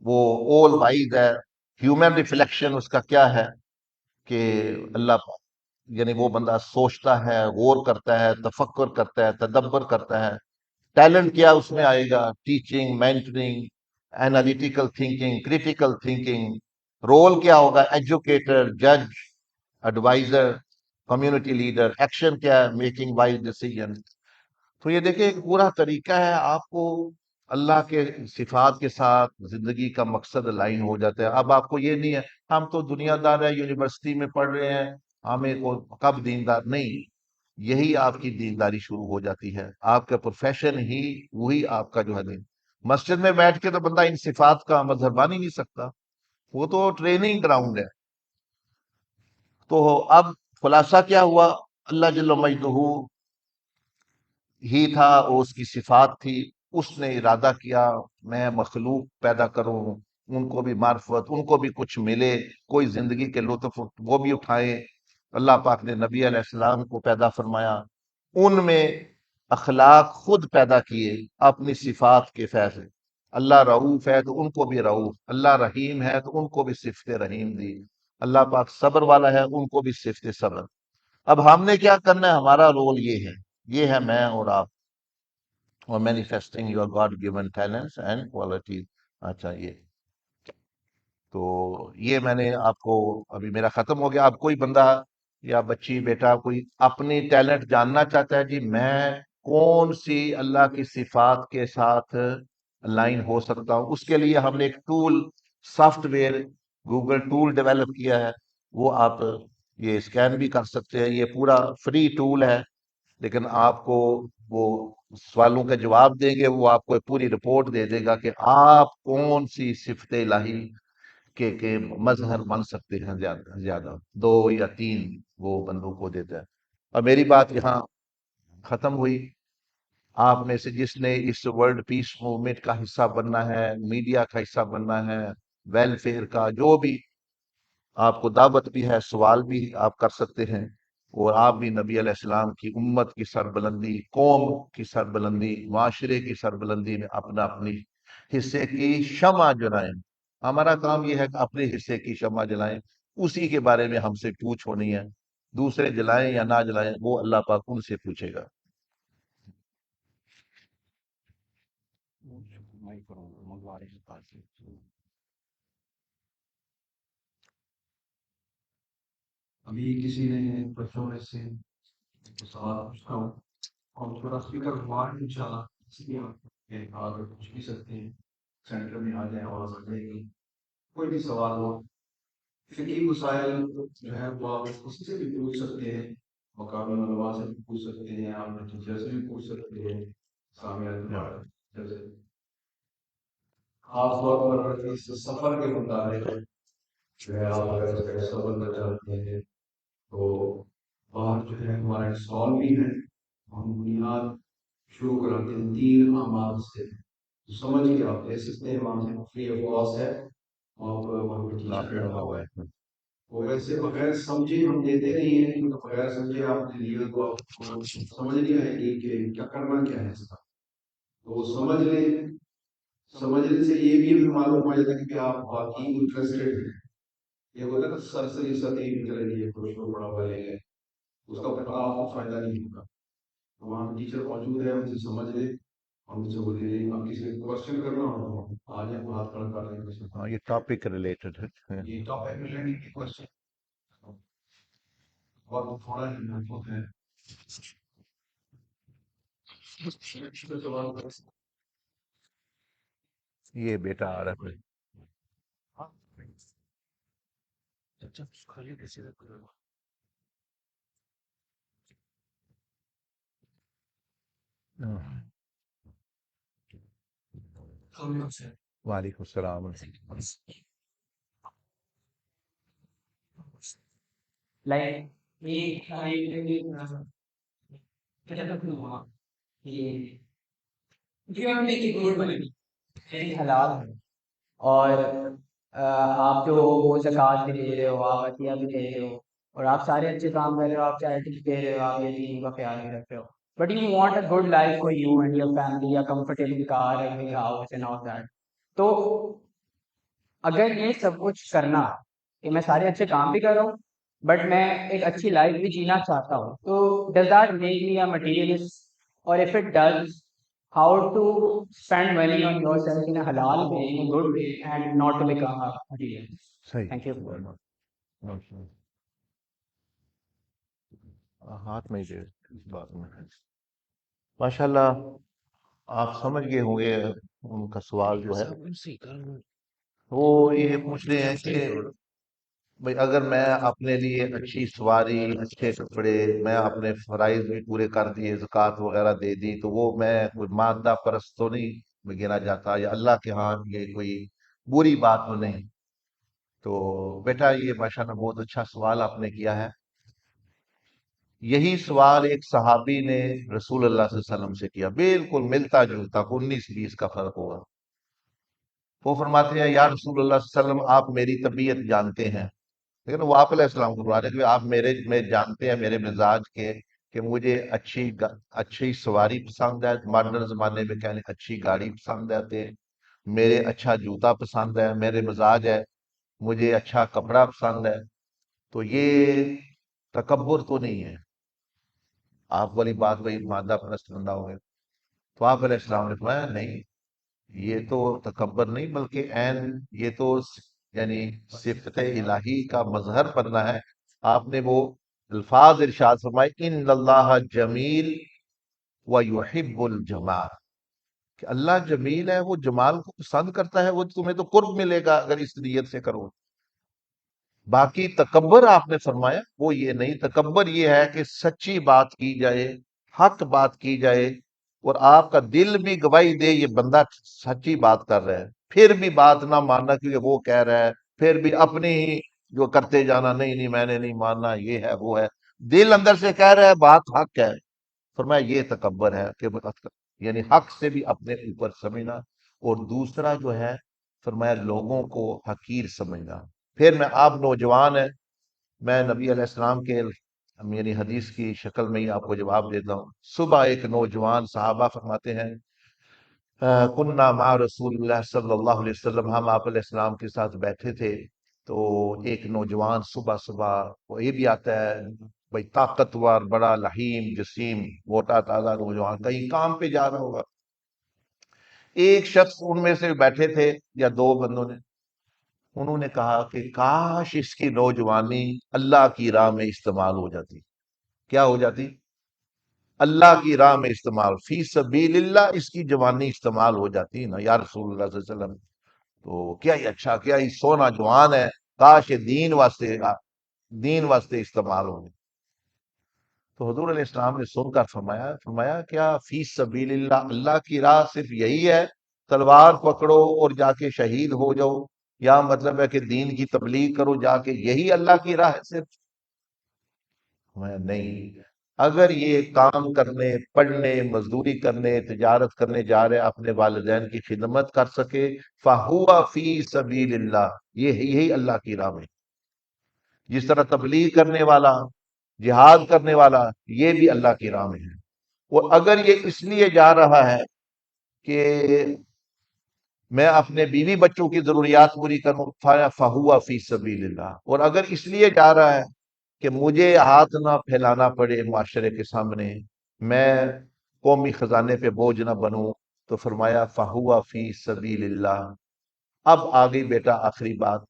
A: وہ اول وائز ہے۔ ہیومن ریفلیکشن اس کا کیا ہے کہ اللہ پاک یعنی وہ بندہ سوچتا ہے، غور کرتا ہے، تفکر کرتا ہے، تدبر کرتا ہے۔ ٹیلنٹ کیا اس میں آئے گا؟ Teaching, mentoring, analytical thinking, critical thinking. Role کیا ہوگا؟ ایجوکیٹر، جج، ایڈوائزر، کمیونٹی لیڈر۔ ایکشن کیا ہے؟ Making wise decision. تو یہ دیکھیں ایک پورا طریقہ ہے، آپ کو اللہ کے صفات کے ساتھ زندگی کا مقصد لائن ہو جاتا ہے۔ اب آپ کو یہ نہیں ہے ہم تو دنیا دار ہیں، یونیورسٹی میں پڑھ رہے ہیں، ہمیں کب دیندار نہیں، یہی آپ کی دینداری شروع ہو جاتی ہے۔ آپ کا پروفیشن ہی وہی آپ کا جو ہے دین۔ مسجد میں بیٹھ کے تو بندہ ان صفات کا مظہر بن ہی نہیں سکتا، وہ تو ٹریننگ گراؤنڈ ہے۔ تو اب خلاصہ کیا ہوا؟ اللہ جل مجدہ ہی تھا، اور اس کی صفات تھی، اس نے ارادہ کیا میں مخلوق پیدا کروں، ان کو بھی معرفت، ان کو بھی کچھ ملے، کوئی زندگی کے لطف وہ بھی اٹھائے۔ اللہ پاک نے نبی علیہ السلام کو پیدا فرمایا، ان میں اخلاق خود پیدا کیے اپنی صفات کے فیض سے۔ اللہ رعوف ہے تو ان کو بھی رعوف، اللہ رحیم ہے تو ان کو بھی صفت رحیم دی، اللہ پاک صبر والا ہے ان کو بھی صفت صبر۔ اب ہم نے کیا کرنا ہے؟ ہمارا رول یہ ہے میں اور آپ، اور manifesting your God given talents and qualities. اچھا، تو یہ میں نے آپ کو، ابھی میرا ختم ہو گیا۔ اب کوئی بندہ یا بچی، بیٹا، کوئی اپنی ٹیلنٹ جاننا چاہتا ہے، جی میں کون سی اللہ کی صفات کے ساتھ لائن ہو سکتا ہوں، اس کے لیے ہم نے ایک tool, software Google, tool develop ڈیولپ کیا ہے، وہ آپ یہ اسکین بھی کر سکتے ہیں، یہ پورا فری ٹول ہے، لیکن آپ کو وہ سوالوں کے جواب دیں گے، وہ آپ کو ایک پوری رپورٹ دے دے گا کہ آپ کون سی صفت الہی کے مظہر بن سکتے ہیں، زیادہ زیادہ 2 یا 3 وہ بندوں کو دیتا ہے۔ اور میری بات یہاں ختم ہوئی۔ آپ میں سے جس نے اس ورلڈ پیس موومنٹ کا حصہ بننا ہے، میڈیا کا حصہ بننا ہے، ویلفیئر کا، جو بھی آپ کو دعوت بھی ہے، سوال بھی آپ کر سکتے ہیں، اور آپ بھی نبی علیہ السلام کی امت کی سربلندی، قوم کی سربلندی، معاشرے کی سربلندی میں اپنا اپنی حصے کی شمع جلائیں۔ ہمارا کام یہ ہے کہ اپنے حصے کی شمع جلائیں، اسی کے بارے میں ہم سے پوچھ ہونی ہے، دوسرے جلائیں یا نہ جلائیں وہ اللہ پاک ان سے پوچھے گا۔
B: ابھی کسی نے بچوں میں سے سوال پوچھا ہوں، اور تھوڑا اسپیکر ہوا ہے انشاءاللہ، اس لیے آپ آگے پوچھ بھی سکتے ہیں، سینٹر میں آ جائیں، آواز آ جائے گی، کوئی بھی سوال ہو، فقہی مسائل جو ہے وہ آپ کسی سے بھی پوچھ سکتے ہیں، مقامی علماء سے بھی پوچھ سکتے ہیں، آپ نے ٹیچر سے بھی پوچھ سکتے ہیں، سامعہ ٹیچر سے، خاص طور پر اس سفر کے متعلق جو ہے آپ اگر اس کا حصہ بننا چاہتے ہیں تو باہر جو ہے ہمارا انسٹال بھی ہے، ہم بنیاد شروع کراتے ہیں 3 اعمال سے، تو سمجھ کے آپ لے سکتے ہیں وہاں سے، فری آف کاسٹ ہے، آپ وہاں پہ ٹیچر
A: نافع
B: بیٹھا
A: ہونا
B: ہوا
A: ہوا
B: ہے،
A: ہے۔
B: وہ ویسے بغیر سمجھے ہم دیتے نہیں ہیں، کیونکہ بغیر سمجھے آپ نے لیا تو آپ کو سمجھ نہیں آئے گی کہ کیا کرنا کیا ہے اس کا، تو وہ سمجھ لیں، سمجھنے سے یہ بھی ہمیں معلوم ہو جاتا ہے کہ آپ باقی انٹرسٹڈ ہیں، یہ ہوتا ہے نا سرسری سطح بھی چلے گی کچھ لوگ بڑا ہوا لے لیں، اس کا پھر آپ کو فائدہ نہیں ہوگا، تو وہاں ٹیچر موجود ہے، ان سے سمجھ لیں، ان سے بولے لیں، آپ کسی کو کوشچن کرنا ہو تو آ جائیں، ہاتھ کھڑا کر دیں کوشچن،
A: ہاں، یہ ٹاپک ریلیٹڈ ہے۔
B: یہ ٹاپک ریلیٹڈ کی کوشچن وقت تھوڑا ہی محدود ہے، سوال کر سکتے
A: یہ بیٹا آ رہا ہے۔
B: ہیں۔ اچھا خالی کیسے رکھ رہے ہو؟
A: ہاں،
B: کون سے
A: وعلیکم السلام۔
B: like ایک make it good money حلال ہے، اور آپ جو ہو وہ زکوٰۃ بھی دے رہے ہو، آپ عطیہ بھی دے رہے ہو، اور آپ سارے اچھے کام کر رہے ہو، آپ چیریٹی بھی دے رہے ہو، آپ یتیم کا خیال بھی رکھ رہے ہو، but you want a good life for you and your family, یا comfortable car, a big house and all that, تو اگر یہ سب کچھ کرنا کہ میں سارے اچھے کام بھی کر رہا ہوں بٹ میں ایک اچھی لائف بھی جینا چاہتا ہوں، تو does that make me a materialist? اور if it does, how to spend money on yourself in a halal way, in a good way, and not to become a materialist.
A: صحیح۔
B: Thank you.
A: ہاتھ میں ہی دے اس بات میں۔ ماشاء اللہ، آپ سمجھ گئے ہوں گے ان کا سوال جو ہے، وہ یہ پوچھ رہے ہیں کہ بھئی اگر میں اپنے لیے اچھی سواری، اچھے کپڑے، میں اپنے فرائض بھی پورے کر دیے، زکوٰۃ وغیرہ دے دی، تو وہ میں کوئی مادہ پرست تو نہیں گنا جاتا، یا اللہ کے ہاں یہ کوئی بری بات تو نہیں؟ تو بیٹا یہ ماشاءاللہ بہت اچھا سوال آپ نے کیا ہے۔ یہی سوال ایک صحابی نے رسول اللہ صلی اللہ علیہ وسلم سے کیا، بالکل ملتا جلتا، 19-20 کا فرق ہوگا۔ وہ فرماتے ہیں یا رسول اللہ صلی اللہ علیہ وسلم، آپ میری طبیعت جانتے ہیں، لیکن وہ آپ علیہ السلام کو فرما رہے کہ آپ میں جانتے ہیں میرے مزاج کے، کہ مجھے اچھی سواری پسند ہے، ماڈرن زمانے میں کہنے اچھی گاڑی پسند ہے، میرے اچھا جوتا پسند ہے، میرے مزاج ہے، مجھے اچھا کپڑا پسند ہے، تو یہ تکبر تو نہیں ہے؟ آپ والی بات وہی مادہ پرست بندہ ہو گئے۔ تو آپ علیہ السلام نے فرمایا نہیں، یہ تو تکبر نہیں، بلکہ یہ تو یعنی صفت الہی کا مظہر بننا ہے۔ آپ نے وہ الفاظ ارشاد فرمائے، ان اللہ جمیل ویحب الجمال، کہ اللہ جمیل ہے، وہ جمال کو پسند کرتا ہے، وہ تمہیں تو قرب ملے گا اگر اس نیت سے کرو۔ باقی تکبر آپ نے فرمایا وہ یہ نہیں، تکبر یہ ہے کہ سچی بات کی جائے، حق بات کی جائے، اور آپ کا دل بھی گواہی دے یہ بندہ سچی بات کر رہا ہے، پھر بھی بات نہ ماننا کیونکہ وہ کہہ رہا ہے، پھر بھی اپنی ہی جو کرتے جانا، نہیں نہیں میں نے نہیں ماننا، یہ ہے وہ ہے، دل اندر سے کہہ رہا ہے بات حق ہے۔ فرمایا یہ تکبر ہے، کہ یعنی حق سے بھی اپنے اوپر سمجھنا، اور دوسرا جو ہے فرمایا لوگوں کو حقیر سمجھنا۔ پھر میں آپ نوجوان ہیں، میں نبی علیہ السلام کے یعنی حدیث کی شکل میں ہی آپ کو جواب دیتا ہوں۔ صبح ایک نوجوان صحابہ فرماتے ہیں کننا مع رسول اللہ صلی اللہ علیہ وسلم، ہم آپ علیہ السلام کے ساتھ بیٹھے تھے، تو ایک نوجوان صبح صبح، وہ یہ بھی آتا ہے بھائی طاقتور، بڑا لحیم جسیم، موٹا تازہ نوجوان، کہیں کام پہ جا رہا ہوگا۔ ایک شخص ان میں سے بیٹھے تھے یا دو بندوں نے، انہوں نے کہا کہ کاش اس کی نوجوانی اللہ کی راہ میں استعمال ہو جاتی۔ کیا ہو جاتی؟ اللہ کی راہ میں استعمال، فی سبیل اللہ اس کی جوانی استعمال ہو جاتی نا یا رسول اللہ صلی اللہ علیہ وسلم، تو کیا ہی اچھا، کیا ہی سونا جوان ہے، کاش یہ دین واسطے استعمال ہو۔ تو حضور علیہ السلام نے سن کر فرمایا کیا فی سبیل اللہ، اللہ کی راہ صرف یہی ہے تلوار پکڑو اور جا کے شہید ہو جاؤ، یا مطلب ہے کہ دین کی تبلیغ کرو جا کے، یہی اللہ کی راہ ہے صرف؟ نہیں، اگر یہ کام کرنے، پڑھنے، مزدوری کرنے، تجارت کرنے جا رہے اپنے والدین کی خدمت کر سکے، فَهُوَ فِي سَبِيلِ اللَّهِ، یہی اللہ کی راہ میں، جس طرح تبلیغ کرنے والا، جہاد کرنے والا، یہ بھی اللہ کی راہ میں ہے۔ اور اگر یہ اس لیے جا رہا ہے کہ میں اپنے بیوی بچوں کی ضروریات پوری کروں، فَهُوَ فِي سَبِيلِ اللَّهِ، اور اگر اس لیے جا رہا ہے کہ مجھے ہاتھ نہ پھیلانا پڑے معاشرے کے سامنے، میں قومی خزانے پہ بوجھ نہ بنوں، تو فرمایا فَهُوَ فِي سَبِيلِ اللَّهِ۔ اب آ گئی بیٹا آخری بات،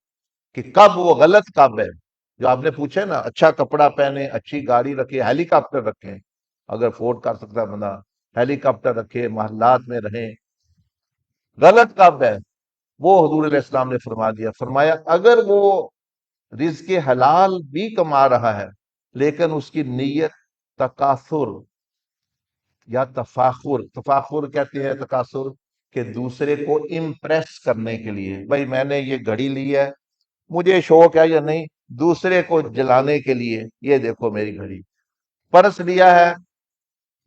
A: کہ کب وہ غلط کب ہے، جو آپ نے پوچھا نا، اچھا کپڑا پہنے، اچھی گاڑی رکھے، ہیلی کاپٹر رکھیں، اگر افورڈ کر سکتا ہے بندہ ہیلی کاپٹر رکھے، محلات میں رہیں، غلط کب ہے، وہ حضور علیہ السلام نے فرما دیا، فرمایا اگر وہ رزق حلال بھی کما رہا ہے لیکن اس کی نیت تکاثر یا تفاخر، تفاخر کہتے ہیں تکاثر، کہ دوسرے کو امپریس کرنے کے لیے، بھائی میں نے یہ گھڑی لی ہے، مجھے شوق ہے یا نہیں، دوسرے کو جلانے کے لیے، یہ دیکھو میری گھڑی، پرس لیا ہے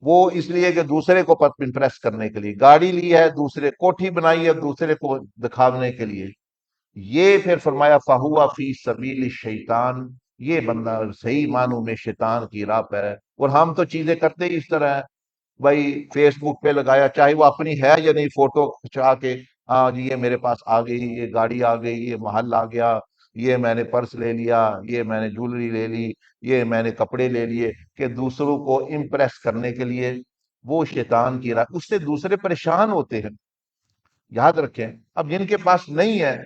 A: وہ اس لیے کہ دوسرے کو امپریس کرنے کے لیے، گاڑی لی ہے دوسرے، کوٹھی بنائی ہے دوسرے کو دکھانے کے لیے، یہ پھر فرمایا فَهُوَ فِي سَبِيلِ الشَّيْطَان، یہ بندہ صحیح معنوں میں شیطان کی راہ پر ہے۔ اور ہم تو چیزیں کرتے ہی اس طرح ہیں، بھائی فیس بک پہ لگایا، چاہے وہ اپنی ہے یا نہیں، فوٹو کھنچا کے، ہاں جی یہ میرے پاس آ گئی، یہ گاڑی آ گئی، یہ محل آ گیا، یہ میں نے پرس لے لیا، یہ میں نے جولری لے لی، یہ میں نے کپڑے لے لیے، کہ دوسروں کو امپریس کرنے کے لیے، وہ شیطان کی راہ، اس سے دوسرے پریشان ہوتے ہیں۔ یاد رکھیں، اب جن کے پاس نہیں ہے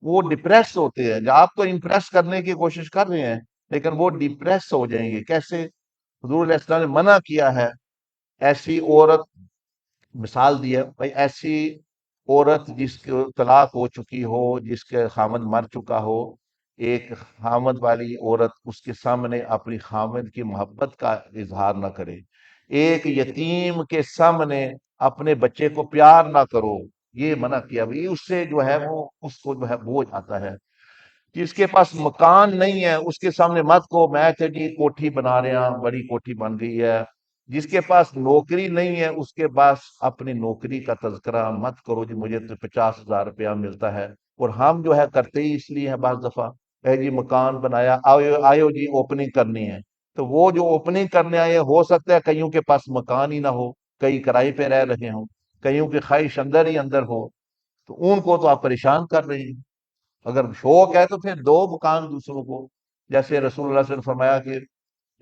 A: وہ ڈپریس ہوتے ہیں، جو آپ کو امپریس کرنے کی کوشش کر رہے ہیں لیکن وہ ڈپریس ہو جائیں گے۔ کیسے؟ حضور علیہ السلام نے منع کیا ہے، ایسی عورت، مثال دی ہے، بھائی ایسی عورت جس کی طلاق ہو چکی ہو، جس کے خامد مر چکا ہو، ایک خامد والی عورت اس کے سامنے اپنی خامد کی محبت کا اظہار نہ کرے، ایک یتیم کے سامنے اپنے بچے کو پیار نہ کرو، یہ منع کیا۔ بھائی اس سے جو ہے وہ اس کو جو ہے بوجھ آتا ہے۔ جس کے پاس مکان نہیں ہے اس کے سامنے مت کو میں تو جی کوٹھی بنا رہے ہیں، بڑی کوٹھی بن رہی ہے۔ جس کے پاس نوکری نہیں ہے اس کے پاس اپنی نوکری کا تذکرہ مت کرو، جی مجھے تو 50,000 روپیہ ملتا ہے۔ اور ہم جو ہے کرتے ہی اس لیے ہیں بعض دفعہ، اے جی مکان بنایا، آئیو جی اوپننگ کرنی ہے، تو وہ جو اوپننگ کرنے آئے ہو سکتا ہے کئیوں کے پاس مکان ہی نہ ہو، کئی کرائے پہ رہ رہے ہوں، کئیوں کی خواہش اندر ہی اندر ہو، تو ان کو تو آپ پریشان کر رہے ہیں۔ اگر شوق ہے تو پھر دو مکان دوسروں کو، جیسے رسول اللہ صلی اللہ علیہ وسلم نے فرمایا کہ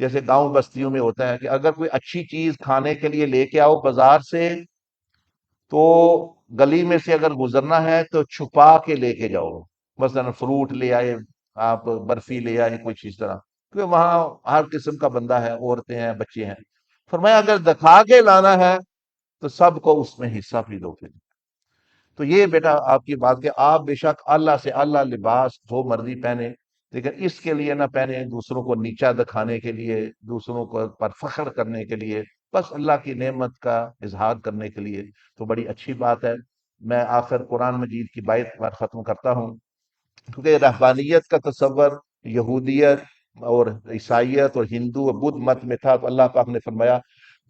A: جیسے گاؤں بستیوں میں ہوتا ہے کہ اگر کوئی اچھی چیز کھانے کے لیے لے کے آؤ بازار سے، تو گلی میں سے اگر گزرنا ہے تو چھپا کے لے کے جاؤ، مثلا فروٹ لے آئے، آپ برفی لے آئے، کچھ اس طرح، کیونکہ وہاں ہر قسم کا بندہ ہے، عورتیں ہیں، بچے ہیں۔ فرمایا اگر دکھا کے لانا ہے تو سب کو اس میں حصہ بھی دو پھر۔ تو یہ بیٹا آپ کی بات کہ آپ بے شک اللہ سے اللہ لباس جو مرضی پہنے، لیکن اس کے لیے نہ پہنے دوسروں کو نیچا دکھانے کے لیے، دوسروں کو پر فخر کرنے کے لیے، بس اللہ کی نعمت کا اظہار کرنے کے لیے، تو بڑی اچھی بات ہے۔ میں آخر قرآن مجید کی بات پر ختم کرتا ہوں، کیونکہ رہبانیت کا تصور یہودیت اور عیسائیت اور ہندو اور بدھ مت میں تھا، تو اللہ پاک نے فرمایا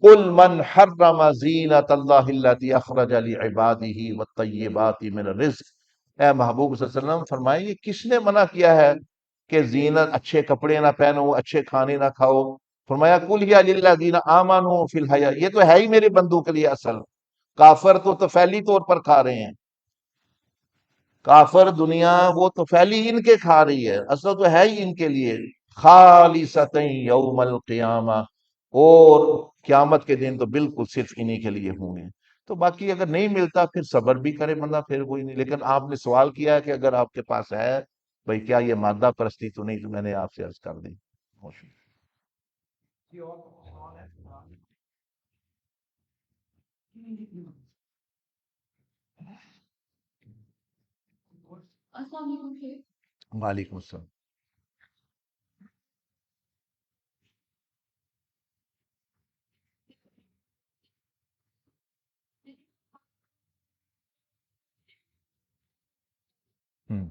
A: قل من حرم زینت اللہ التی اخرج لعباده والطیبات من الرزق، اے محبوب صلی اللہ علیہ وسلم فرمائیں یہ کس نے منع کیا ہے کہ زینت، اچھے کپڑے نہ پہنو، اچھے کھانے نہ کھاؤ؟ فرمایا قل ہی للذین آمنوا فی الحیاۃ، یہ تو ہے ہی میرے بندوں کے لیے اصل، کافر تو تفیلی طور پر کھا رہے ہیں، کافر دنیا وہ تو پھیلی ان کے کھا رہی ہے، اصل تو ہے ہی ان کے لیے، خالصۃ یوم القیامہ، اور قیامت کے دن تو بالکل صرف انہی کے لیے ہوں گے۔ تو باقی اگر نہیں ملتا پھر صبر بھی کرے بندہ، پھر کوئی نہیں، لیکن آپ نے سوال کیا ہے کہ اگر آپ کے پاس ہے بھئی کیا یہ مادہ پرستی تو نہیں، تو میں نے آپ سے عرض کر دی۔
B: یہ اور سوال ہے السلام علیکم شیخ۔
A: وعلیکم السلام۔ ہوں۔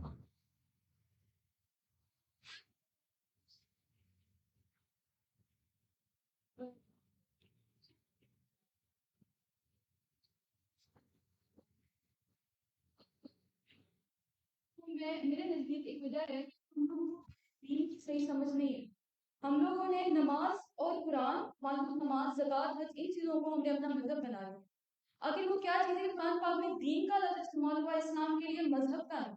C: میرے نزدیک ایک وجہ ہے کہ ہم لوگوں کو دین کی صحیح سمجھ نہیں ہے. ہم لوگوں نے نماز اور قرآن، نماز، زکوٰۃ، حج، ان چیزوں کو ہم نے اپنا مذہب بنا لیا. اگر وہ کیا چیز ہے کہ قرآن پاک میں دین کا لفظ استعمال ہوا اسلام کے لیے، مذہب کا ہے.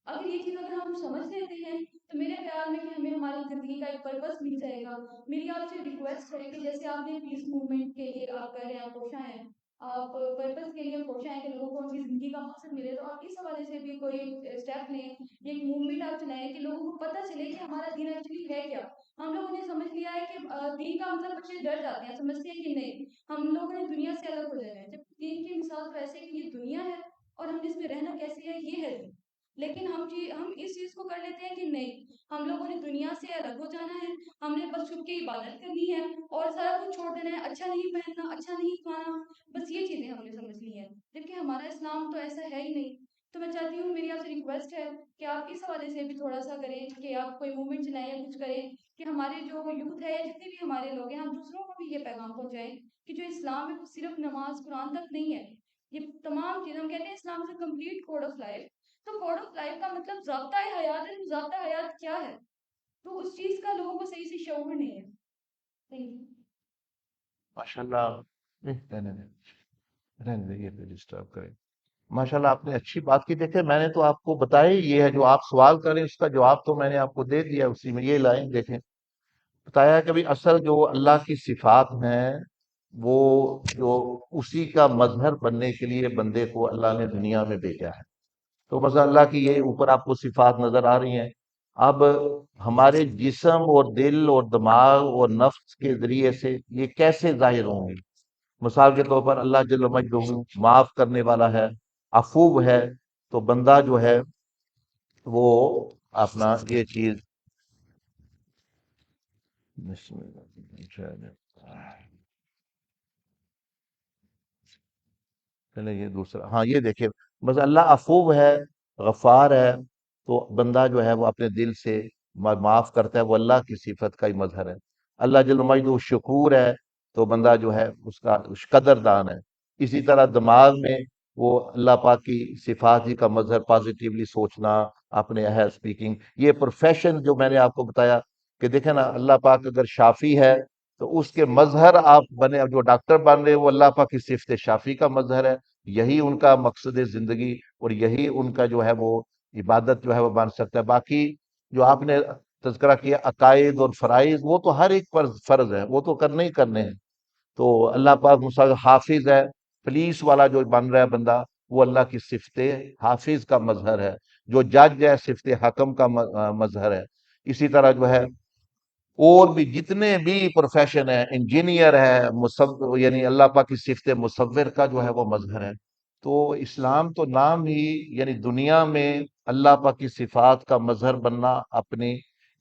C: اگر یہ چیز اگر ہم سمجھ لیتے ہیں تو میرے خیال میں کہ ہمیں ہماری زندگی کا ایک پرپس مل جائے گا. میری آپ سے ریکویسٹ ہے کہ جیسے آپ نے پیس موومنٹ کے لیے آپ کر رہے ہیں، آپ کوشاں ہیں، آپ پرپس کے لیے کوشاں ہیں کہ لوگوں کو ان کی زندگی کا مقصد ملے، تو آپ اس حوالے سے بھی کوئی اسٹیپ لیں، یہ ایک موومنٹ آپ چلائیں کہ لوگوں کو پتہ چلے کہ ہمارا دین ایکچولی ہے کیا. ہم لوگوں نے سمجھ لیا ہے کہ دین کا مطلب بچے ڈر جاتے ہیں، سمجھتے ہیں کہ نہیں ہم لوگوں نے دنیا سے الگ ہو جانا ہے، جب دین کی مثال تو ایسے کہ یہ دنیا ہے اور ہم نے اس میں رہنا کیسے ہے، یہ ہے دین. لیکن ہم اس چیز کو کر لیتے ہیں کہ نہیں ہم لوگوں نے دنیا سے الگ ہو جانا ہے، ہم نے بس چھپ کے عبادت کرنی ہے اور سارا کچھ چھوڑ دینا ہے، اچھا نہیں پہننا، اچھا نہیں کھانا، بس یہ چیزیں ہم نے سمجھ لی ہیں، جبکہ ہمارا اسلام تو ایسا ہے ہی نہیں. تو میں چاہتی ہوں، میری آپ سے ریکویسٹ ہے کہ آپ اس حوالے سے بھی تھوڑا سا کریں کہ آپ کوئی موومنٹ چلائیں یا کچھ کریں کہ ہمارے جو یوتھ ہے یا جتنے بھی ہمارے لوگ ہیں، ہم دوسروں کو بھی یہ پیغام پہنچائیں کہ جو اسلام ہے وہ صرف نماز قرآن تک نہیں ہے. یہ تمام چیزیں ہم کہتے ہیں اسلام سے کمپلیٹ کوڈ آف لائف. تو کوڈ آف لائف کا مطلب ضابطۂ حیات ہے. ضابطۂ حیات کیا ہے؟ تو اس چیز کا لوگوں کو صحیح سے شعور نہیں ہے. Thank you.
A: ماشاء اللہ. رہنے دیں، رہنے دیں، یہ ڈسٹرب کریں. ماشاء اللہ آپ نے اچھی بات کی. دیکھیں میں نے تو آپ کو بتایا ہی یہ ہے، جو آپ سوال کریں اس کا جواب تو میں نے آپ کو دے دیا. اسی میں یہ لائن دیکھیں، بتایا کہ بھی اصل جو اللہ کی صفات ہیں وہ جو اسی کا مظہر بننے کے لیے بندے کو اللہ نے دنیا میں بھیجا ہے. تو مثلا اللہ کی یہ اوپر آپ کو صفات نظر آ رہی ہیں. اب ہمارے جسم اور دل اور دماغ اور نفس کے ذریعے سے یہ کیسے ظاہر ہوں گی؟ مثال کے طور پر اللہ جل مجدہ معاف کرنے والا ہے، عفو ہے. تو بندہ جو ہے وہ اپنا یہ چیز، چلے یہ دوسرا، ہاں یہ دیکھیں، بس اللہ عفو ہے، غفار ہے. تو بندہ جو ہے وہ اپنے دل سے معاف کرتا ہے، وہ اللہ کی صفت کا ہی مظہر ہے. اللہ جل مجدہ شکور ہے، تو بندہ جو ہے اس کا قدردان ہے. اسی طرح دماغ میں وہ اللہ پاک کی صفات ہی کا مظہر، پازیٹیولی سوچنا، اپنے ہے سپیکنگ. یہ پروفیشن جو میں نے آپ کو بتایا کہ دیکھیں نا، اللہ پاک اگر شافی ہے تو اس کے مظہر آپ بنے، جو ڈاکٹر بن رہے وہ اللہ پاک کی صفت شافی کا مظہر ہے. یہی ان کا مقصد زندگی اور یہی ان کا جو ہے وہ عبادت جو ہے وہ بن سکتا ہے. باقی جو آپ نے تذکرہ کیا عقائد اور فرائض، وہ تو ہر ایک پر فرض ہے، وہ تو کرنے ہی کرنے ہیں. تو اللہ پاک مثال حافظ ہے، پولیس والا جو بن رہا ہے بندہ، وہ اللہ کی صفت حافظ کا مظہر ہے. جو جج ہے صفت حکم کا مظہر ہے. اسی طرح جو ہے اور بھی جتنے بھی پروفیشن ہے، انجینئر ہے، یعنی اللہ پاک کی صفت مصور کا جو ہے وہ مظہر ہے. تو اسلام تو نام ہی، یعنی دنیا میں اللہ پاک کی صفات کا مظہر بننا اپنی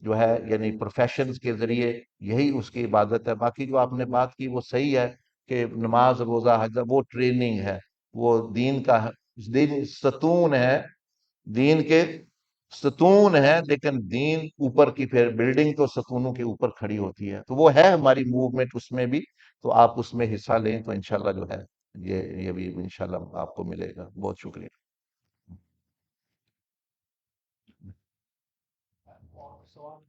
A: جو ہے یعنی پروفیشنز کے ذریعے، یہی اس کی عبادت ہے. باقی جو آپ نے بات کی وہ صحیح ہے کہ نماز، روزہ، حج وہ ٹریننگ ہے، وہ دین کا دین ستون ہے. دین کے ستون ہے، لیکن دین اوپر کی پھر بلڈنگ تو ستونوں کے اوپر کھڑی ہوتی ہے. تو وہ ہے ہماری موومنٹ اس میں بھی. تو آپ اس میں حصہ لیں تو انشاءاللہ جو ہے یہ بھی انشاءاللہ آپ کو ملے گا. بہت شکریہ.
B: اور سوال؟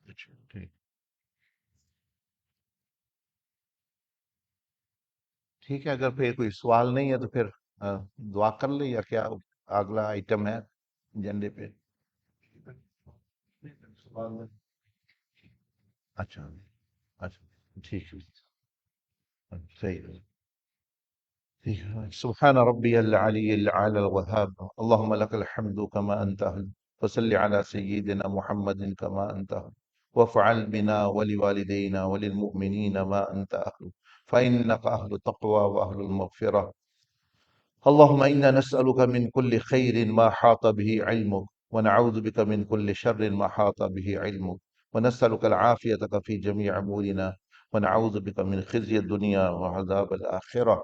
A: اچھا ٹھیک، ٹھیک ہے. اگر پھر کوئی سوال نہیں ہے تو پھر دعا کر لیں، یا کیا اگلا آئٹم ہے ایجنڈے پہ؟
B: سوال میں
A: اچھا، اچھا ٹھیک ہے، صحیح ہے. سبحان ربي العلي الأعلى الوهاب. اللهم لك الحمد كما أنت أهل، فصل على سيدنا محمد كما أنت أهل، وافعل بنا ولوالدينا وللمؤمنين ما أنت أهل، فإنك أهل التقوى وأهل المغفرة. اللهم إنا نسألك من كل خير ما حاط به علمك، ونعوذ بك من كل شر ما حاط به علمك، ونسألك العافية في جميع أمورنا، ونعوذ بك من خزي الدنيا وعذاب الآخرة.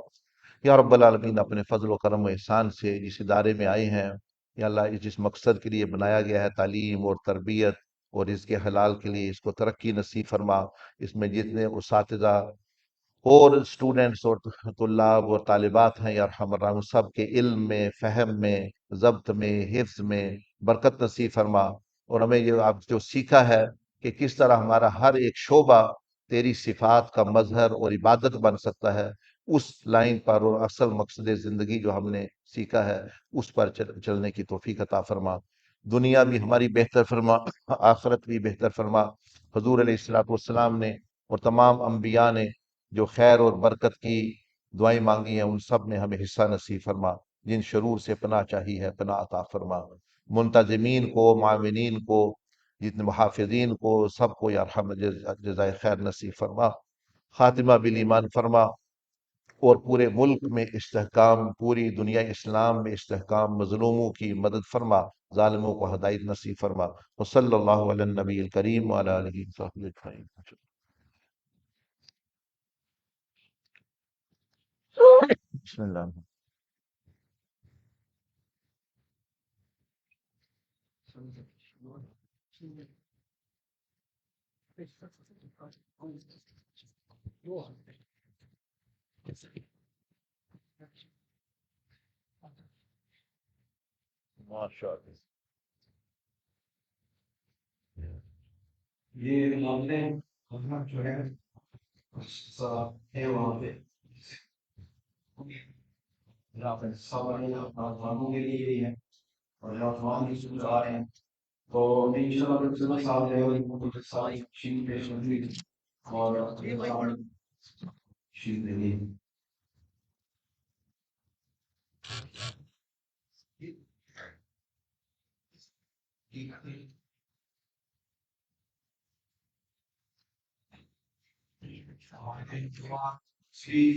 A: یا رب العالمین، اپنے فضل و کرم و احسان سے جس ادارے میں آئے ہیں یا اللہ جس مقصد کے لیے بنایا گیا ہے تعلیم اور تربیت اور اس کے حلال کے لیے اس کو ترقی نصیب فرما. اس میں جتنے اساتذہ اور اسٹوڈنٹس اور طلاب اور طالبات ہیں یا ارحم الراحمین سب کے علم میں، فہم میں، ضبط میں، حفظ میں برکت نصیب فرما. اور ہمیں یہ آپ جو سیکھا ہے کہ کس طرح ہمارا ہر ایک شعبہ تیری صفات کا مظہر اور عبادت بن سکتا ہے، اس لائن پر اور اصل مقصد زندگی جو ہم نے سیکھا ہے اس پر چلنے کی توفیق عطا فرما. دنیا بھی ہماری بہتر فرما، آخرت بھی بہتر فرما. حضور علیہ الصلوۃ والسلام نے اور تمام انبیاء نے جو خیر اور برکت کی دعائیں مانگی ہیں ان سب میں ہمیں حصہ نصیب فرما. جن شرور سے پناہ چاہی ہے پناہ عطا فرما. منتظمین کو، معاونین کو، جتنے محافظین کو، سب کو یا ارحم جزائے خیر نصیب فرما. خاتمہ بالایمان فرما اور پورے ملک میں استحکام، پوری دنیا اسلام میں استحکام، مظلوموں کی مدد فرما، ظالموں کو ہدایت نصیب فرما. وصلی اللہ علی النبی الکریم وعلی آلہ وصحبہ اجمعین. بسم اللہ. ماشاء اللہ.
B: یہ ہم نے جو ہے ہے وہاں پہ جہاں پہ سوال نوجوانوں کے لیے بھی ہے اور نوجوان بھی اسکول آ رہے ہیں تو میں انشاءاللہ صاحب جو ہے ان کو ساری شیٹ پیش کروں گی اور شیٹ دے گی.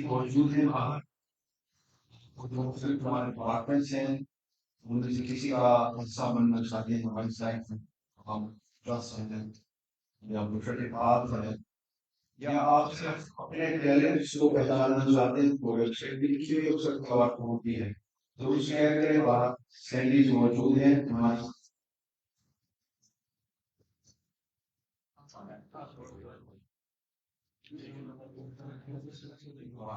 B: موجود ہیں باہر جو مختلف ہمارے ڈپارٹمنٹس ہیں ان میں سے کسی کا حصہ بننا چاہتے ہیں ہماری سائٹ میں ہم ٹرسٹ ہیں یا بفیٹ پاس ہے یا آپ صرف اپنے ٹیلنٹس کو پہچاننا چاہتے ہیں تو ویب سائٹ بھی لکھی ہوئی اس وقت کور ہوتی ہے تو شیئر کریں. باہر سینڈیز موجود ہیں ہماری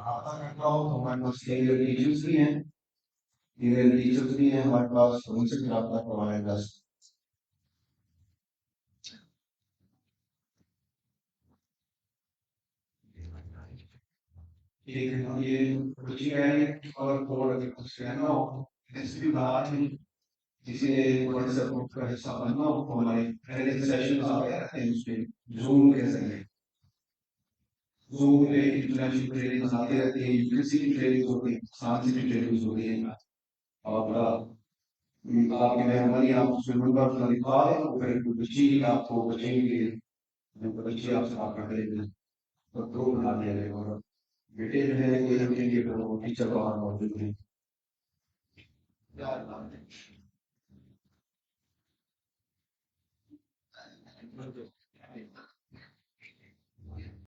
B: آتا کرتا ہوں. ہمارے پاس فیمیل ٹیچرس بھی ہیں، فیمیل ٹیچرس بھی ہیں ہمارے پاس، ان سے بھی رابطہ کروایا جا سکتا. ٹھیک ہے. یہ بچی کہہ رہی ہے اور کوڈ اگر کچھ کہنا ہو اس بھی بات ہے کسی نے بڑے سپورٹ کا حصہ بننا ہو تو ہمارے ٹریننگ سیشنز آتے رہتے ہیں اس پہ زوم کے ذریعے. زوم پہ انٹرنیشنل ٹریننگ آتی رہتی ہے، یونیورسٹی کی ٹریننگ ہوتی ہے، سائنس کی ٹریننگ ہوتی ہے. اور آپ کی مہربانی آپ اس میں نمبر لکھوا دیں اور پھر بچی آپ کو بچیں گے بچی آپ سے رابطہ کرے گی تو گروپ بنا دیا جائے گا. اور بیٹے جو ہیں کوئی ان کے لیے ٹیچر باہر موجود ہیں.